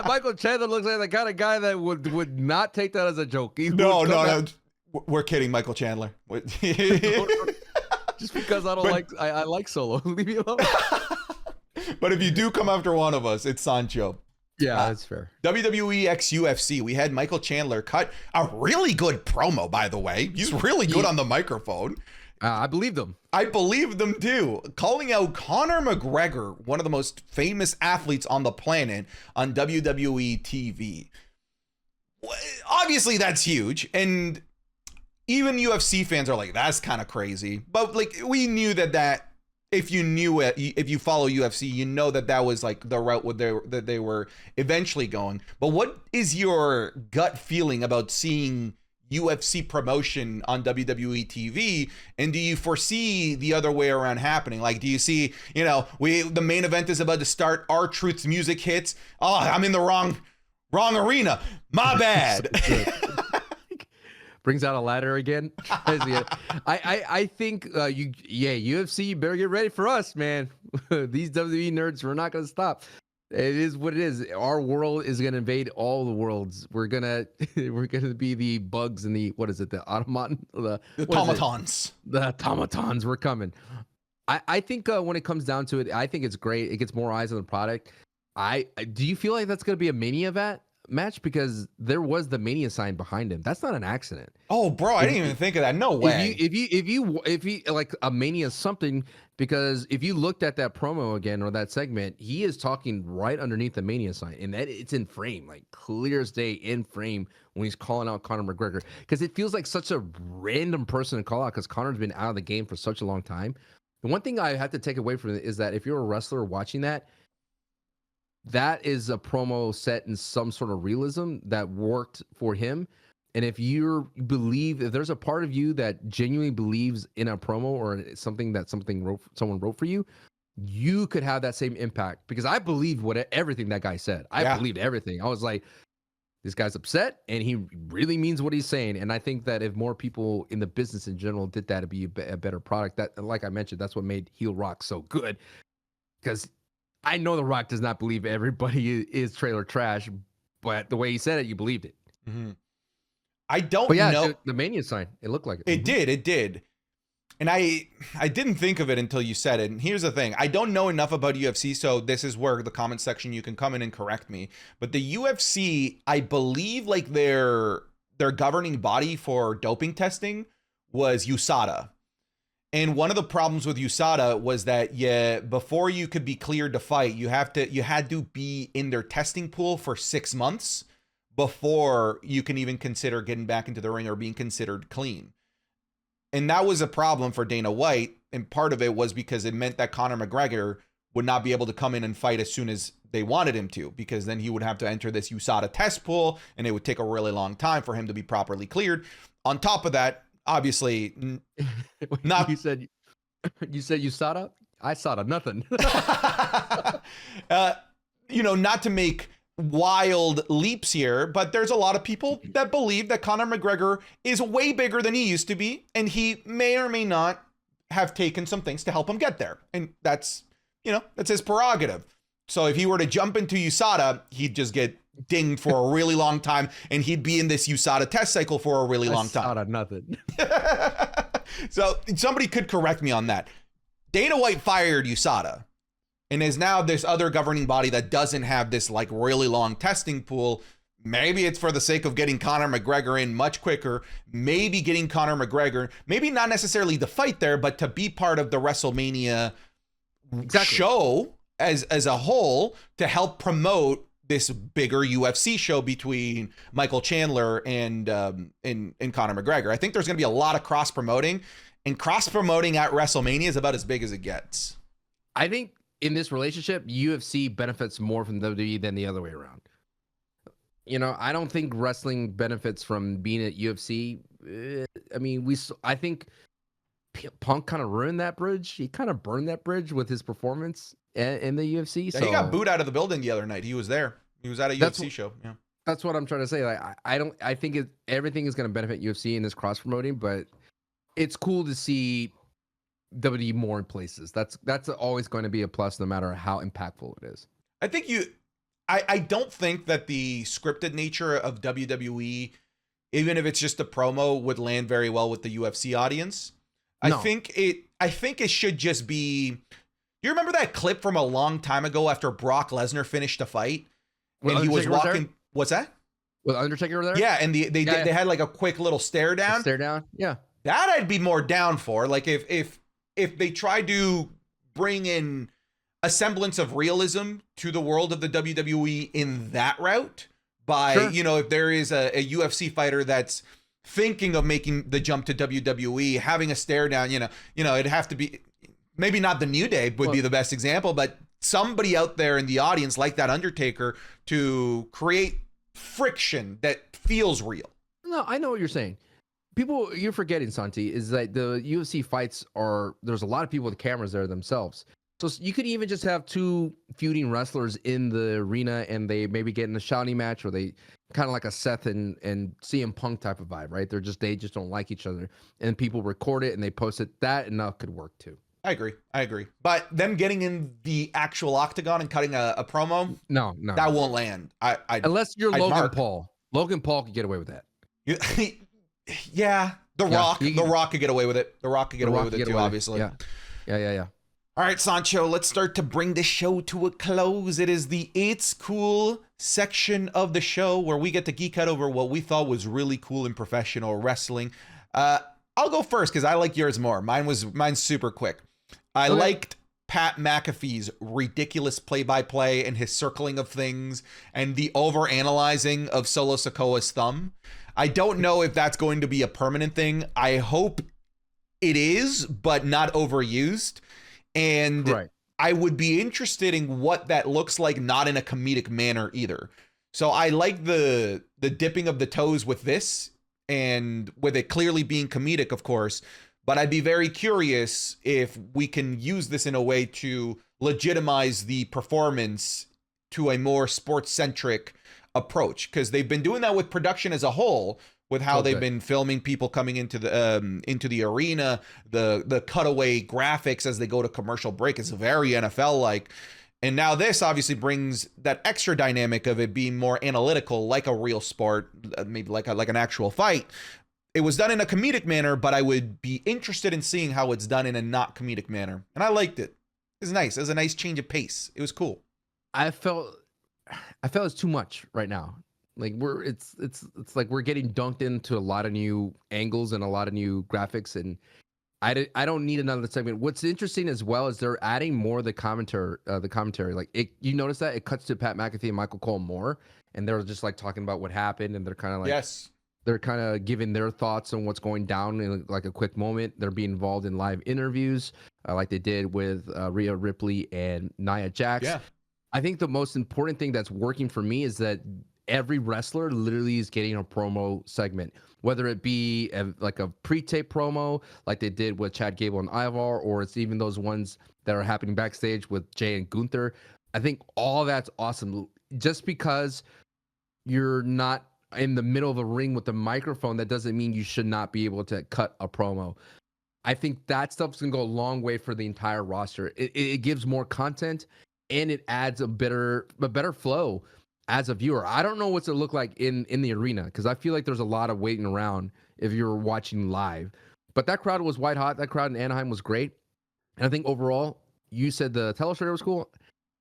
Michael Chandler looks like the kind of guy that would not take that as a joke. No. We're kidding, Michael Chandler. Just because I like Solo. Leave me alone. But if you do come after one of us, it's Sancho. Yeah, that's fair. WWE x UFC. We had Michael Chandler cut a really good promo, by the way. He's really good on the microphone. I believed him. I believed them too. Calling out Conor McGregor, one of the most famous athletes on the planet, on WWE TV. Obviously, that's huge. And even UFC fans are like, that's kind of crazy. But like, we knew that if you knew it, if you follow UFC, you know that was like the route that they were eventually going. But what is your gut feeling about seeing UFC promotion on WWE TV, and do you foresee the other way around happening? Like, do you see, the main event is about to start, R-Truth's music hits. Oh, I'm in the wrong arena. My bad. Brings out a ladder again. I think UFC, you better get ready for us, man. These WWE nerds, we're not gonna stop. It is what it is. Our world is gonna invade all the worlds. We're gonna be the bugs and the automatons. The automatons. We're coming. I think when it comes down to it, I think it's great. It gets more eyes on the product. Do you feel like that's gonna be a Mania match, because there was the Mania sign behind him? That's not an accident. Oh, bro, I didn't even think of that. No way. If you like a Mania something, because if you looked at that promo again or that segment, he is talking right underneath the Mania sign, and that it's in frame, like clear as day in frame when he's calling out Conor McGregor, because it feels like such a random person to call out, because Conor's been out of the game for such a long time. The one thing I have to take away from it is that if you're a wrestler watching that is a promo set in some sort of realism that worked for him. And if there's a part of you that genuinely believes in a promo or something that someone wrote for you, you could have that same impact, because I believed everything that guy said. I believed everything. I was like, this guy's upset and he really means what he's saying. And I think that if more people in the business in general did that, it'd be a better product. That, like I mentioned, that's what made Heel Rock so good, because I know The Rock does not believe everybody is trailer trash, but the way he said it, you believed it. Mm-hmm. I don't know. The Mania sign, it looked like it. It did. And I didn't think of it until you said it. And here's the thing. I don't know enough about UFC, so this is where the comment section, you can come in and correct me. But the UFC, I believe like their governing body for doping testing was USADA. And one of the problems with USADA was that before you could be cleared to fight, you had to be in their testing pool for 6 months before you can even consider getting back into the ring or being considered clean. And that was a problem for Dana White. And part of it was because it meant that Conor McGregor would not be able to come in and fight as soon as they wanted him to, because then he would have to enter this USADA test pool and it would take a really long time for him to be properly cleared. On top of that, obviously, not. You said USADA? I saw nothing. Not to make wild leaps here, but there's a lot of people that believe that Conor McGregor is way bigger than he used to be, and he may or may not have taken some things to help him get there. And that's his prerogative. So if he were to jump into USADA, he'd just get dinged for a really long time, and he'd be in this USADA test cycle for a really long time. USADA nothing. So somebody could correct me on that. Dana White fired USADA, and is now this other governing body that doesn't have this like really long testing pool. Maybe it's for the sake of getting Conor McGregor in much quicker. Maybe getting Conor McGregor, maybe not necessarily the fight there, but to be part of the WrestleMania show as a whole to help promote this bigger UFC show between Michael Chandler and Conor McGregor. I think there's going to be a lot of cross promoting, and cross promoting at WrestleMania is about as big as it gets. I think in this relationship, UFC benefits more from WWE than the other way around. You know, I don't think wrestling benefits from being at UFC. I mean, I think Punk kind of ruined that bridge. He kind of burned that bridge with his performance in the UFC. Yeah, so he got booed out of the building the other night. He was there. He was at a UFC show. Yeah, that's what I'm trying to say. Like, I think everything is going to benefit UFC in this cross promoting, but it's cool to see WWE more in places. That's always going to be a plus, no matter how impactful it is. I think I don't think that the scripted nature of WWE, even if it's just a promo, would land very well with the UFC audience. No. I think it should just be. You remember that clip from a long time ago after Brock Lesnar finished a fight, and he was walking. What's that? With Undertaker there? Yeah, and they had like a quick little stare down. Stare down. Yeah. That I'd be more down for. Like if they try to bring in a semblance of realism to the world of the WWE in that route by, if there is a UFC fighter that's thinking of making the jump to WWE, having a stare down, it'd have to be, maybe not the New Day would be the best example, but somebody out there in the audience like that Undertaker to create friction that feels real. No, I know what you're saying. People, you're forgetting, Santi, is that the UFC fights there's a lot of people with cameras there themselves. So you could even just have two feuding wrestlers in the arena and they maybe get in a shouting match, or they kind of like a Seth and CM Punk type of vibe, right? They just don't like each other, and people record it and they post it. That enough could work too. I agree. But them getting in the actual octagon and cutting a promo, no, that won't land. Unless you're Logan Paul. Logan Paul could get away with that. Yeah, The Rock could get away with it. The Rock could get away with it too, obviously. Yeah. All right, Sancho, let's start to bring this show to a close. It is the It's Cool section of the show where we get to geek out over what we thought was really cool in professional wrestling. I'll go first because I like yours more. Mine's super quick. I liked Pat McAfee's ridiculous play-by-play and his circling of things and the over-analyzing of Solo Sikoa's thumb. I don't know if that's going to be a permanent thing. I hope it is, but not overused. And I would be interested in what that looks like, not in a comedic manner either. So I like the dipping of the toes with this, and with it clearly being comedic, of course. But I'd be very curious if we can use this in a way to legitimize the performance to a more sports-centric approach, because they've been doing that with production as a whole, with how they've been filming people coming into the arena, the cutaway graphics as they go to commercial break. It's very NFL-like. And now this obviously brings that extra dynamic of it being more analytical, like a real sport, maybe like an actual fight. It was done in a comedic manner, but I would be interested in seeing how it's done in a not comedic manner. And I liked it. It was nice. It was a nice change of pace. It was cool. I felt it's too much right now. Like it's like we're getting dunked into a lot of new angles and a lot of new graphics, and I don't need another segment. What's interesting as well is they're adding more of the commentary. Like you notice that it cuts to Pat McAfee and Michael Cole more, and they're just like talking about what happened, and they're kind of like they're kind of giving their thoughts on what's going down in like a quick moment. They're being involved in live interviews, like they did with Rhea, Ripley, and Nia Jax. Yeah. I think the most important thing that's working for me is that every wrestler literally is getting a promo segment, whether it be like a pre-tape promo like they did with Chad Gable and Ivar, or it's even those ones that are happening backstage with Jay and Gunther. I think all that's awesome. Just because you're not in the middle of a ring with the microphone, that doesn't mean you should not be able to cut a promo. I think that stuff's going to go a long way for the entire roster. It gives more content, and it adds a better flow as a viewer. I don't know what's it look like in the arena, because I feel like there's a lot of waiting around if you're watching live. But that crowd was white hot. That crowd in Anaheim was great. And I think overall, you said the telestrator was cool.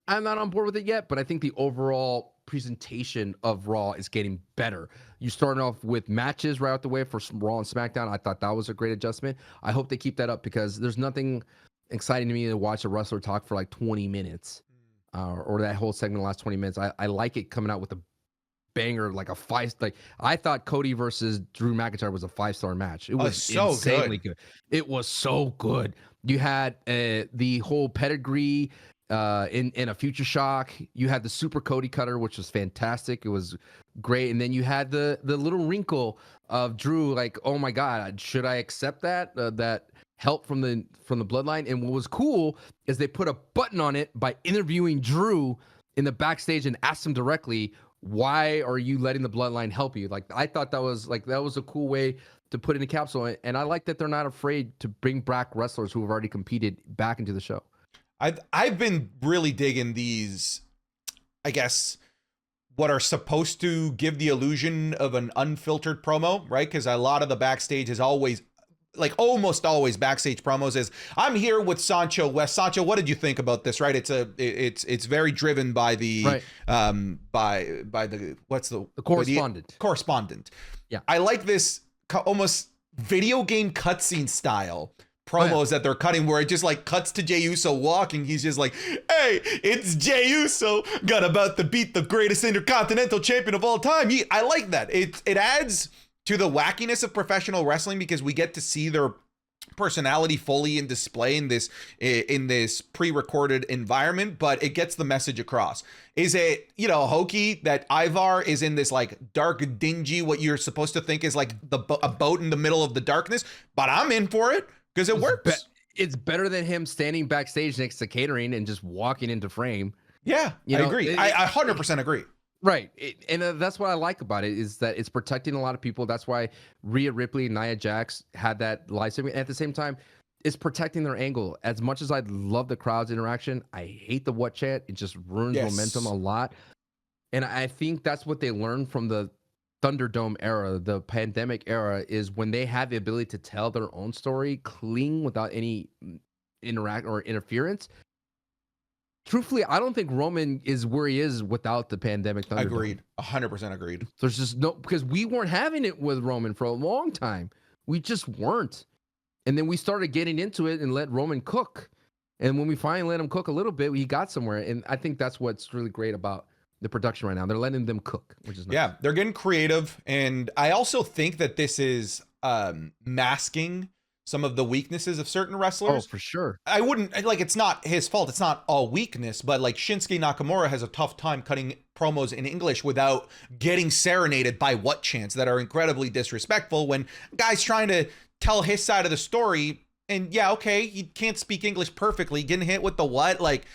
I'm not on board with it yet, but I think the overall presentation of Raw is getting better. You starting off with matches right out the way for Raw and SmackDown. I thought that was a great adjustment. I hope they keep that up because there's nothing exciting to me to watch a wrestler talk for like 20 minutes or that whole segment last 20 minutes. I like it coming out with a banger, like a five. Like I thought Cody versus Drew McIntyre was a 5-star match. It was so insanely good. It was so good. You had the whole pedigree in a Future Shock. You had the Super Cody Cutter, which was fantastic. It was great. And then you had the little wrinkle of Drew, like, oh my God, should I accept that that help from the bloodline? And what was cool is they put a button on it by interviewing Drew in the backstage and asked him directly, why are you letting the bloodline help you? Like, I thought that was a cool way to put in a capsule. And I like that they're not afraid to bring back wrestlers who have already competed back into the show. I've been really digging these, I guess, what are supposed to give the illusion of an unfiltered promo, right? Because a lot of the backstage is always, like almost always backstage promos is, I'm here with Sancho West. Sancho, what did you think about this? Right? It's very driven by the right. by the the correspondent. Correspondent. Yeah. I like this almost video game cutscene style promos that they're cutting where it just like cuts to Jey Uso walking. He's just like, hey, it's Jey Uso, got about to beat the greatest intercontinental champion of all time. I like that. It adds to the wackiness of professional wrestling because we get to see their personality fully in display in this pre-recorded environment, but it gets the message across. Is it, hokey that Ivar is in this like dark, dingy, what you're supposed to think is like a boat in the middle of the darkness, but I'm in for it because it works. It's better than him standing backstage next to catering and just walking into frame. Yeah, I agree. I 100% agree. Right. And that's what I like about it is that it's protecting a lot of people. That's why Rhea Ripley and Nia Jax had that live segment. And at the same time, it's protecting their angle. As much as I love the crowd's interaction, I hate the what chant. It just ruins momentum a lot. And I think that's what they learned from the Thunderdome era, the pandemic era, is when they have the ability to tell their own story clean without any interact or interference. Truthfully, I don't think Roman is where he is without the pandemic Thunderdome. Agreed. 100% agreed. There's just no, because we weren't having it with Roman for a long time. We just weren't. And then we started getting into it and let Roman cook. And when we finally let him cook a little bit, he got somewhere. And I think that's what's really great about the production right now. They're letting them cook, which is nice. Yeah, they're getting creative. And I also think that this is masking some of the weaknesses of certain wrestlers. Oh, for sure. I wouldn't, like, it's not his fault. It's not all weakness, but like Shinsuke Nakamura has a tough time cutting promos in English without getting serenaded by what chants that are incredibly disrespectful when guys trying to tell his side of the story. And yeah, okay, he can't speak English perfectly, getting hit with the what, like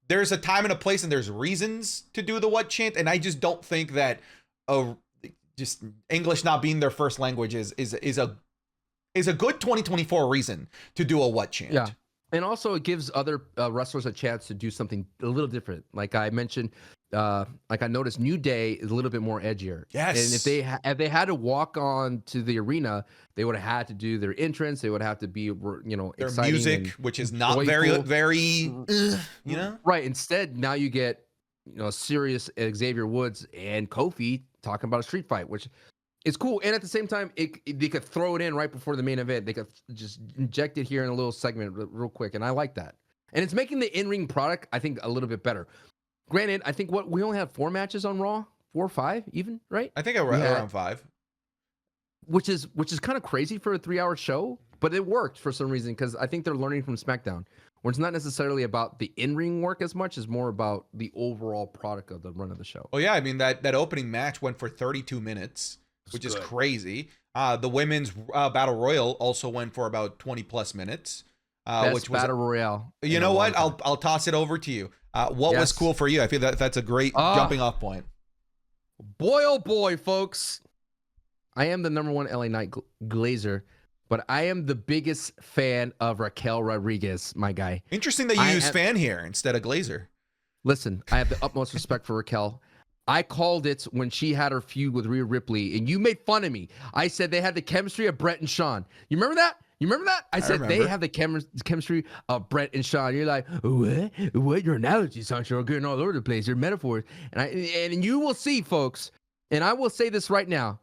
there's a time and a place and there's reasons to do the what chant. And I just don't think that just English not being their first language is a good 2024 reason to do a what chant. Yeah. And also it gives other wrestlers a chance to do something a little different. Like I mentioned, like I noticed New Day is a little bit more edgier. Yes. And if they had to walk on to the arena, they would have had to do their entrance. They would have to be, their exciting music, which is not joyful. very, Right. Instead, now you get, serious Xavier Woods and Kofi talking about a street fight, which it's cool. And at the same time, they could throw it in right before the main event. They could just inject it here in a little segment real quick. And I like that. And it's making the in-ring product, I think, a little bit better. Granted, I think we only have 4 matches on Raw, 4 or 5 even, right? I think around 5. Which is kind of crazy for a 3-hour show, but it worked for some reason because I think they're learning from SmackDown, where it's not necessarily about the in-ring work as much as more about the overall product of the run of the show. Oh yeah, I mean that opening match went for 32 minutes. Which is crazy. The women's battle royal also went for about 20 plus minutes. Which was battle royale. You know what? I'll toss it over to you. What was cool for you? I feel that's a great jumping off point. Boy, oh boy, folks. I am the #1 LA Knight Glazer, but I am the biggest fan of Raquel Rodriguez, my guy. Interesting that you use fan here instead of Glazer. Listen, I have the utmost respect for Raquel. I called it when she had her feud with Rhea Ripley, and you made fun of me. I said they had the chemistry of Brett and Sean. You remember that? You remember that? I said they have the chemistry of Brett and Sean. You're like, what? What? Your analogies, Sancho, are getting all over the place. Your metaphors. And you will see, folks, and I will say this right now,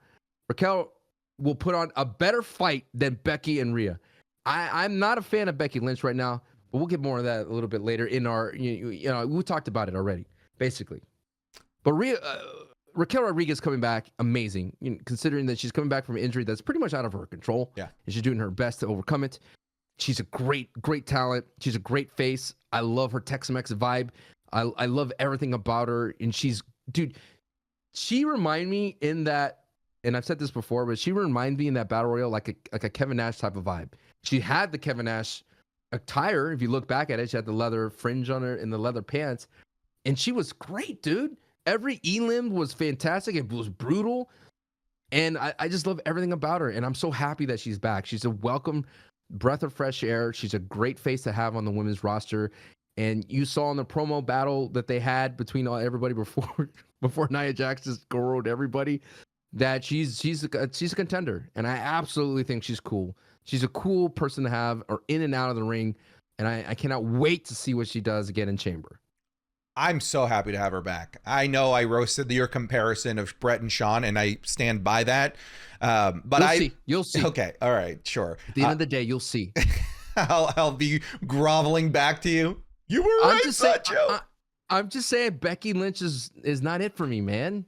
Raquel will put on a better fight than Becky and Rhea. I'm not a fan of Becky Lynch right now, but we'll get more of that a little bit later in our, we talked about it already, basically. But Raquel Rodriguez coming back, amazing. Considering that she's coming back from an injury that's pretty much out of her control. Yeah. And she's doing her best to overcome it. She's a great talent. She's a great face. I love her Tex-Mex vibe. I love everything about her. And she remind me in that, and I've said this before, but she reminded me in that Battle Royal like a Kevin Nash type of vibe. She had the Kevin Nash attire. If you look back at it, she had the leather fringe on her and the leather pants. And she was great, dude. Every elim was fantastic. It was brutal. And I just love everything about her. And I'm so happy that she's back. She's a welcome breath of fresh air. She's a great face to have on the women's roster. And you saw in the promo battle that they had between everybody before Nia Jax just goroed everybody, that she's a contender. And I absolutely think she's cool. She's a cool person to have, or in and out of the ring. And I cannot wait to see what she does again in Chamber. I'm so happy to have her back. I know I roasted your comparison of Brett and Sean, and I stand by that. But you'll see. Okay, all right, sure. At the end of the day, you'll see. I'll be groveling back to you. You were right, Sancho. I'm just saying, Becky Lynch is not it for me, man.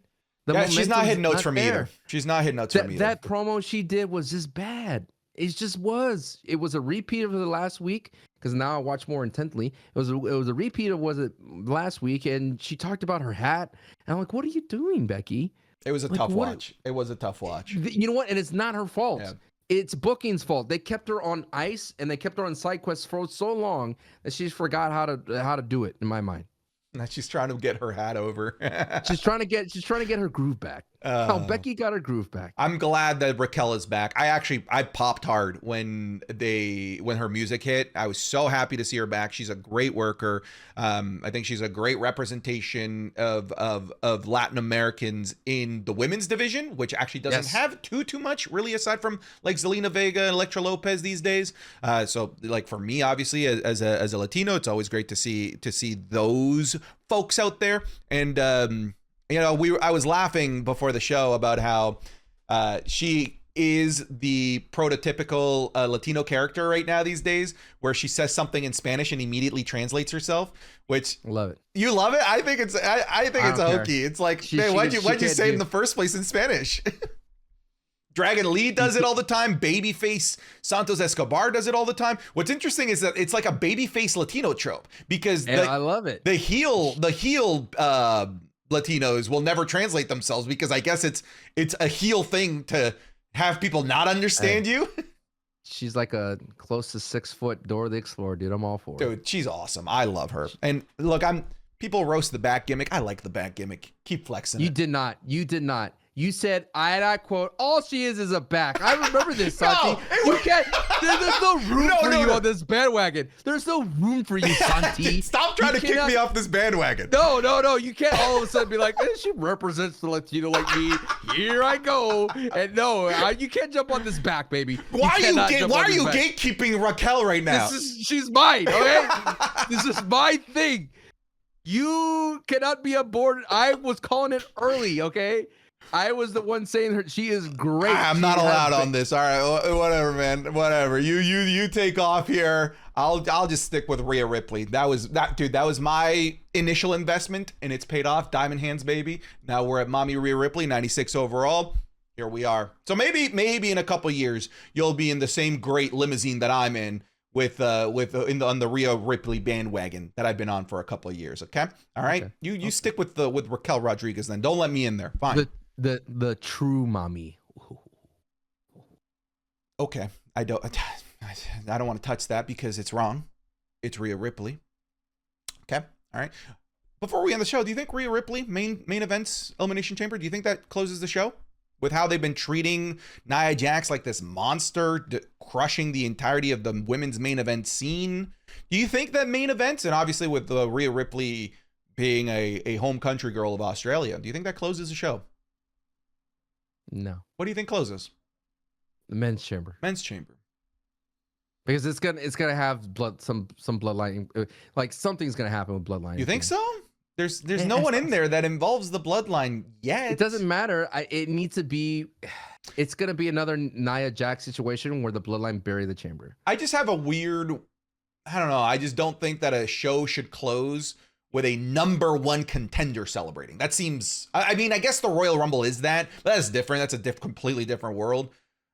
She's not hitting notes for me either. She's not hitting notes for me either. That promo she did was just bad. It just was. It was a repeat of the last week, because now I watch more intently. It was a repeat of last week, and she talked about her hat, and I'm like, what are you doing, Becky? It was a tough watch. It was a tough watch. You know what? And it's not her fault. Yeah. It's booking's fault. They kept her on ice, and they kept her on side quests for so long that she forgot how to do it, in my mind. Now she's trying to get her hat over. she's trying to get her groove back. Becky got her groove back. I'm glad that Raquel is back. I popped hard when her music hit. I was so happy to see her back. She's a great worker. I think she's a great representation of Latin Americans in the women's division, which actually doesn't have too much really, aside from like Zelina Vega and Elektra Lopez these days. So like for me, obviously as a Latino, it's always great to see those folks out there. And I was laughing before the show about how she is the prototypical Latino character right now these days, where she says something in Spanish and immediately translates herself. Which love it. You love it? I think it's hokey. It's like, man, why'd you say it in the first place in Spanish? Dragon Lee does it all the time. Babyface Santos Escobar does it all the time. What's interesting is that it's like a babyface Latino trope, because I love it. The heel Latinos will never translate themselves, because I guess it's a heel thing to have people not understand you. She's like a close to 6 foot Dora the Explorer, dude. I'm all for it. Dude, she's awesome. I love her. And look, people roast the back gimmick. I like the back gimmick. Keep flexing. You did not. You said, and I quote, all she is a back. I remember this, Santi. You can't. There's no room for you on this bandwagon. There's no room for you, Santi. Stop trying to kick me off this bandwagon. No. You can't all of a sudden be like, she represents the Latino like me. Here I go. And no, you can't jump on this back, baby. Why are you gatekeeping Raquel right now? She's mine, okay? This is my thing. You cannot be aboard. I was calling it early, okay? I was the one saying she is great. I'm not allowed on this. All right, whatever, man. Whatever. You take off here. I'll just stick with Rhea Ripley. That was my initial investment, and it's paid off. Diamond hands, baby. Now we're at Mommy Rhea Ripley, 96 overall. Here we are. So maybe in a couple years you'll be in the same great limousine that I'm in, on the Rhea Ripley bandwagon that I've been on for a couple of years. Okay. All right. Okay. You stick with Raquel Rodriguez then. Don't let me in there. Fine. The true mommy. Okay. I don't want to touch that because it's wrong. It's Rhea Ripley. Okay. All right. Before we end the show, do you think Rhea Ripley main events Elimination Chamber? Do you think that closes the show? With how they've been treating Nia Jax like this monster, crushing the entirety of the women's main event scene. Do you think that main events, and obviously with Rhea Ripley being a home country girl of Australia, do you think that closes the show? No. What do you think closes? The men's chamber. Men's chamber. because it's gonna have some bloodline, like something's gonna happen with bloodline. You think so? There's no one in there that involves the bloodline yet. It doesn't matter. It needs to be. It's gonna be another Nia Jax situation where the bloodline bury the chamber. I just have a weird. I don't know. I just don't think that a show should close with a #1 contender celebrating. That seems. I mean, I guess the Royal Rumble is that, but that's different. That's a completely different world.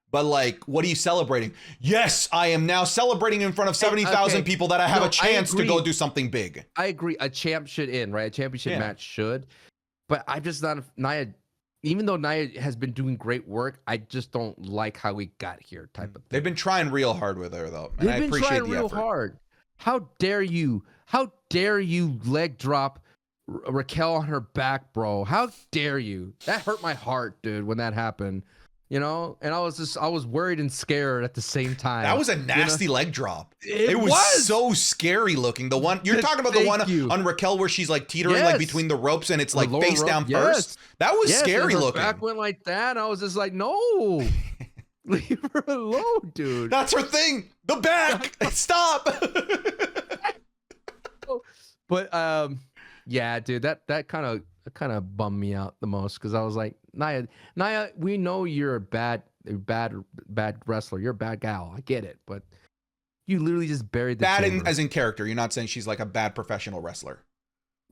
But like, what are you celebrating? Yes, I am now celebrating in front of 70,000 people that I have a chance to go do something big. I agree. A champ should end, right? A championship match should. But I'm just not Nia. Even though Nia has been doing great work, I just don't like how we got here. Type of thing. They've been trying real hard with her though, and I appreciate the effort. They've been trying real hard. How dare you? How dare you leg drop Raquel on her back, bro? How dare you? That hurt my heart, dude, when that happened. You know, and I was worried and scared at the same time. That was a nasty leg drop. It was so scary looking. The one you're talking about, the one on Raquel where she's like teetering like between the ropes and it's like face down first. That was scary looking. Back went like that. I was just like, no, leave her alone, dude. That's her thing. The back. Stop. But yeah, dude, that kind of bummed me out the most because I was like, Nia, we know you're a bad wrestler. You're a bad gal. I get it, but you literally just buried the chamber. As in character. You're not saying she's like a bad professional wrestler.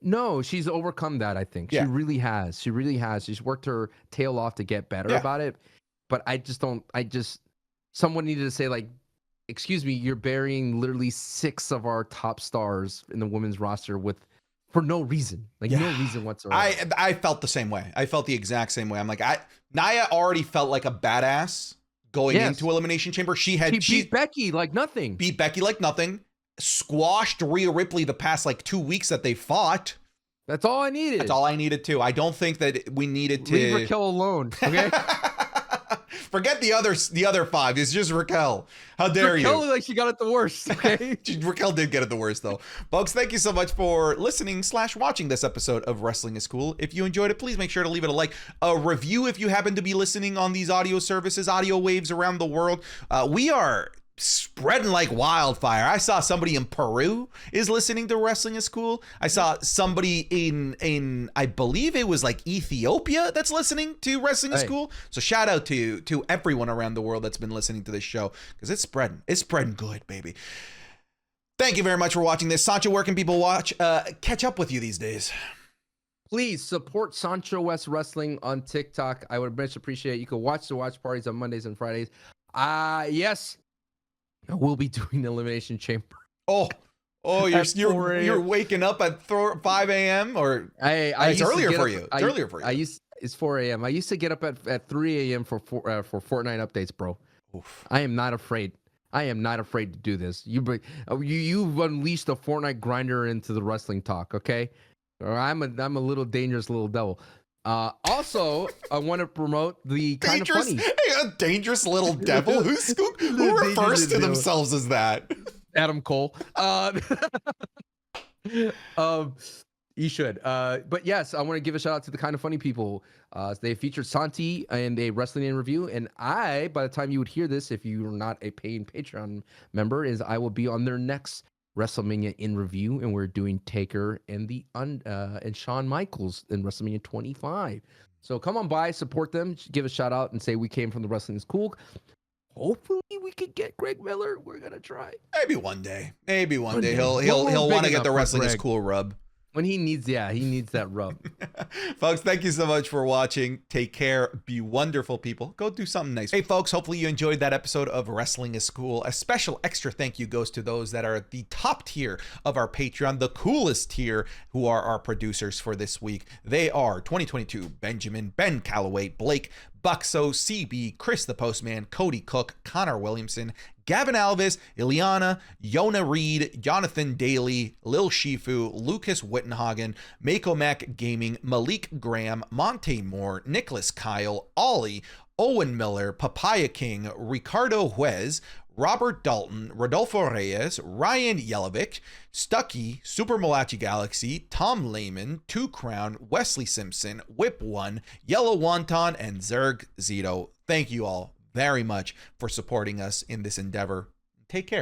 No, she's overcome that. I think she really has. She really has. She's worked her tail off to get better about it. But I just don't. Someone needed to say like, excuse me, you're burying literally 6 of our top stars in the women's roster for no reason, like no reason whatsoever. I felt the same way. I felt the exact same way. I'm like, Nia already felt like a badass going into Elimination Chamber. She beat Becky like nothing. Squashed Rhea Ripley the past like 2 weeks that they fought. That's all I needed. That's all I needed too. I don't think that we needed to leave Raquel alone. Okay. Forget the other 5. It's just Raquel. How dare you? Raquel, like she got it the worst. Okay. Raquel did get it the worst though. Folks, thank you so much for listening / watching this episode of Wrestling is Cool. If you enjoyed it, please make sure to leave it a like, a review if you happen to be listening on these audio services, audio waves around the world. We are spreading like wildfire. I saw somebody in Peru is listening to Wrestling is Cool. I saw somebody in I believe it was like Ethiopia that's listening to Wrestling is Cool. So shout out to everyone around the world that's been listening to this show because it's spreading good, baby. Thank you very much for watching this. Sancho, where can people catch up with you these days? Please support Sancho West Wrestling on TikTok. I would much appreciate it. You can watch the watch parties on Mondays and Fridays. Yes, we'll be doing the Elimination Chamber. Oh, you're waking up at 5 a.m. or it's earlier for you. It's earlier for you. It's 4 a.m. I used to get up at 3 a.m. for Fortnite updates, bro. Oof. I am not afraid. I am not afraid to do this. You've unleashed a Fortnite grinder into the wrestling talk, okay? I'm a little dangerous little devil. Also, I want to promote the kind of funny. Hey, a dangerous little devil. Who refers to themselves as that? Adam Cole. You should. But yes, I want to give a shout out to the kind of funny people. They featured Santi in a wrestling in review, and by the time you would hear this, if you're not a paying Patreon member, I will be on their next WrestleMania in review, and we're doing Taker and and Shawn Michaels in WrestleMania 25. So come on by, support them, give a shout out, and say we came from the Wrestling is Cool. Hopefully we could get Greg Miller. We're gonna try. Maybe one day. He'll want to get the Wrestling is Cool rub. When he needs that rub. Folks, thank you so much for watching. Take care. Be wonderful, people. Go do something nice. Hey, folks, hopefully you enjoyed that episode of Wrestling is Cool. A special extra thank you goes to those that are at the top tier of our Patreon, the coolest tier, who are our producers for this week. They are 2022 Benjamin, Ben Calloway, Blake, Buxo, CB, Chris the Postman, Cody Cook, Connor Williamson, Gavin Alves, Ileana, Yona Reed, Jonathan Daly, Lil Shifu, Lucas Wittenhagen, Mako Mac Gaming, Malik Graham, Monte Moore, Nicholas Kyle, Ollie, Owen Miller, Papaya King, Ricardo Juez, Robert Dalton, Rodolfo Reyes, Ryan Yelovic, Stucky, Super Malachi Galaxy, Tom Lehman, Two Crown, Wesley Simpson, Whip One, Yellow Wonton, and Zerg Zito. Thank you all very much for supporting us in this endeavor. Take care.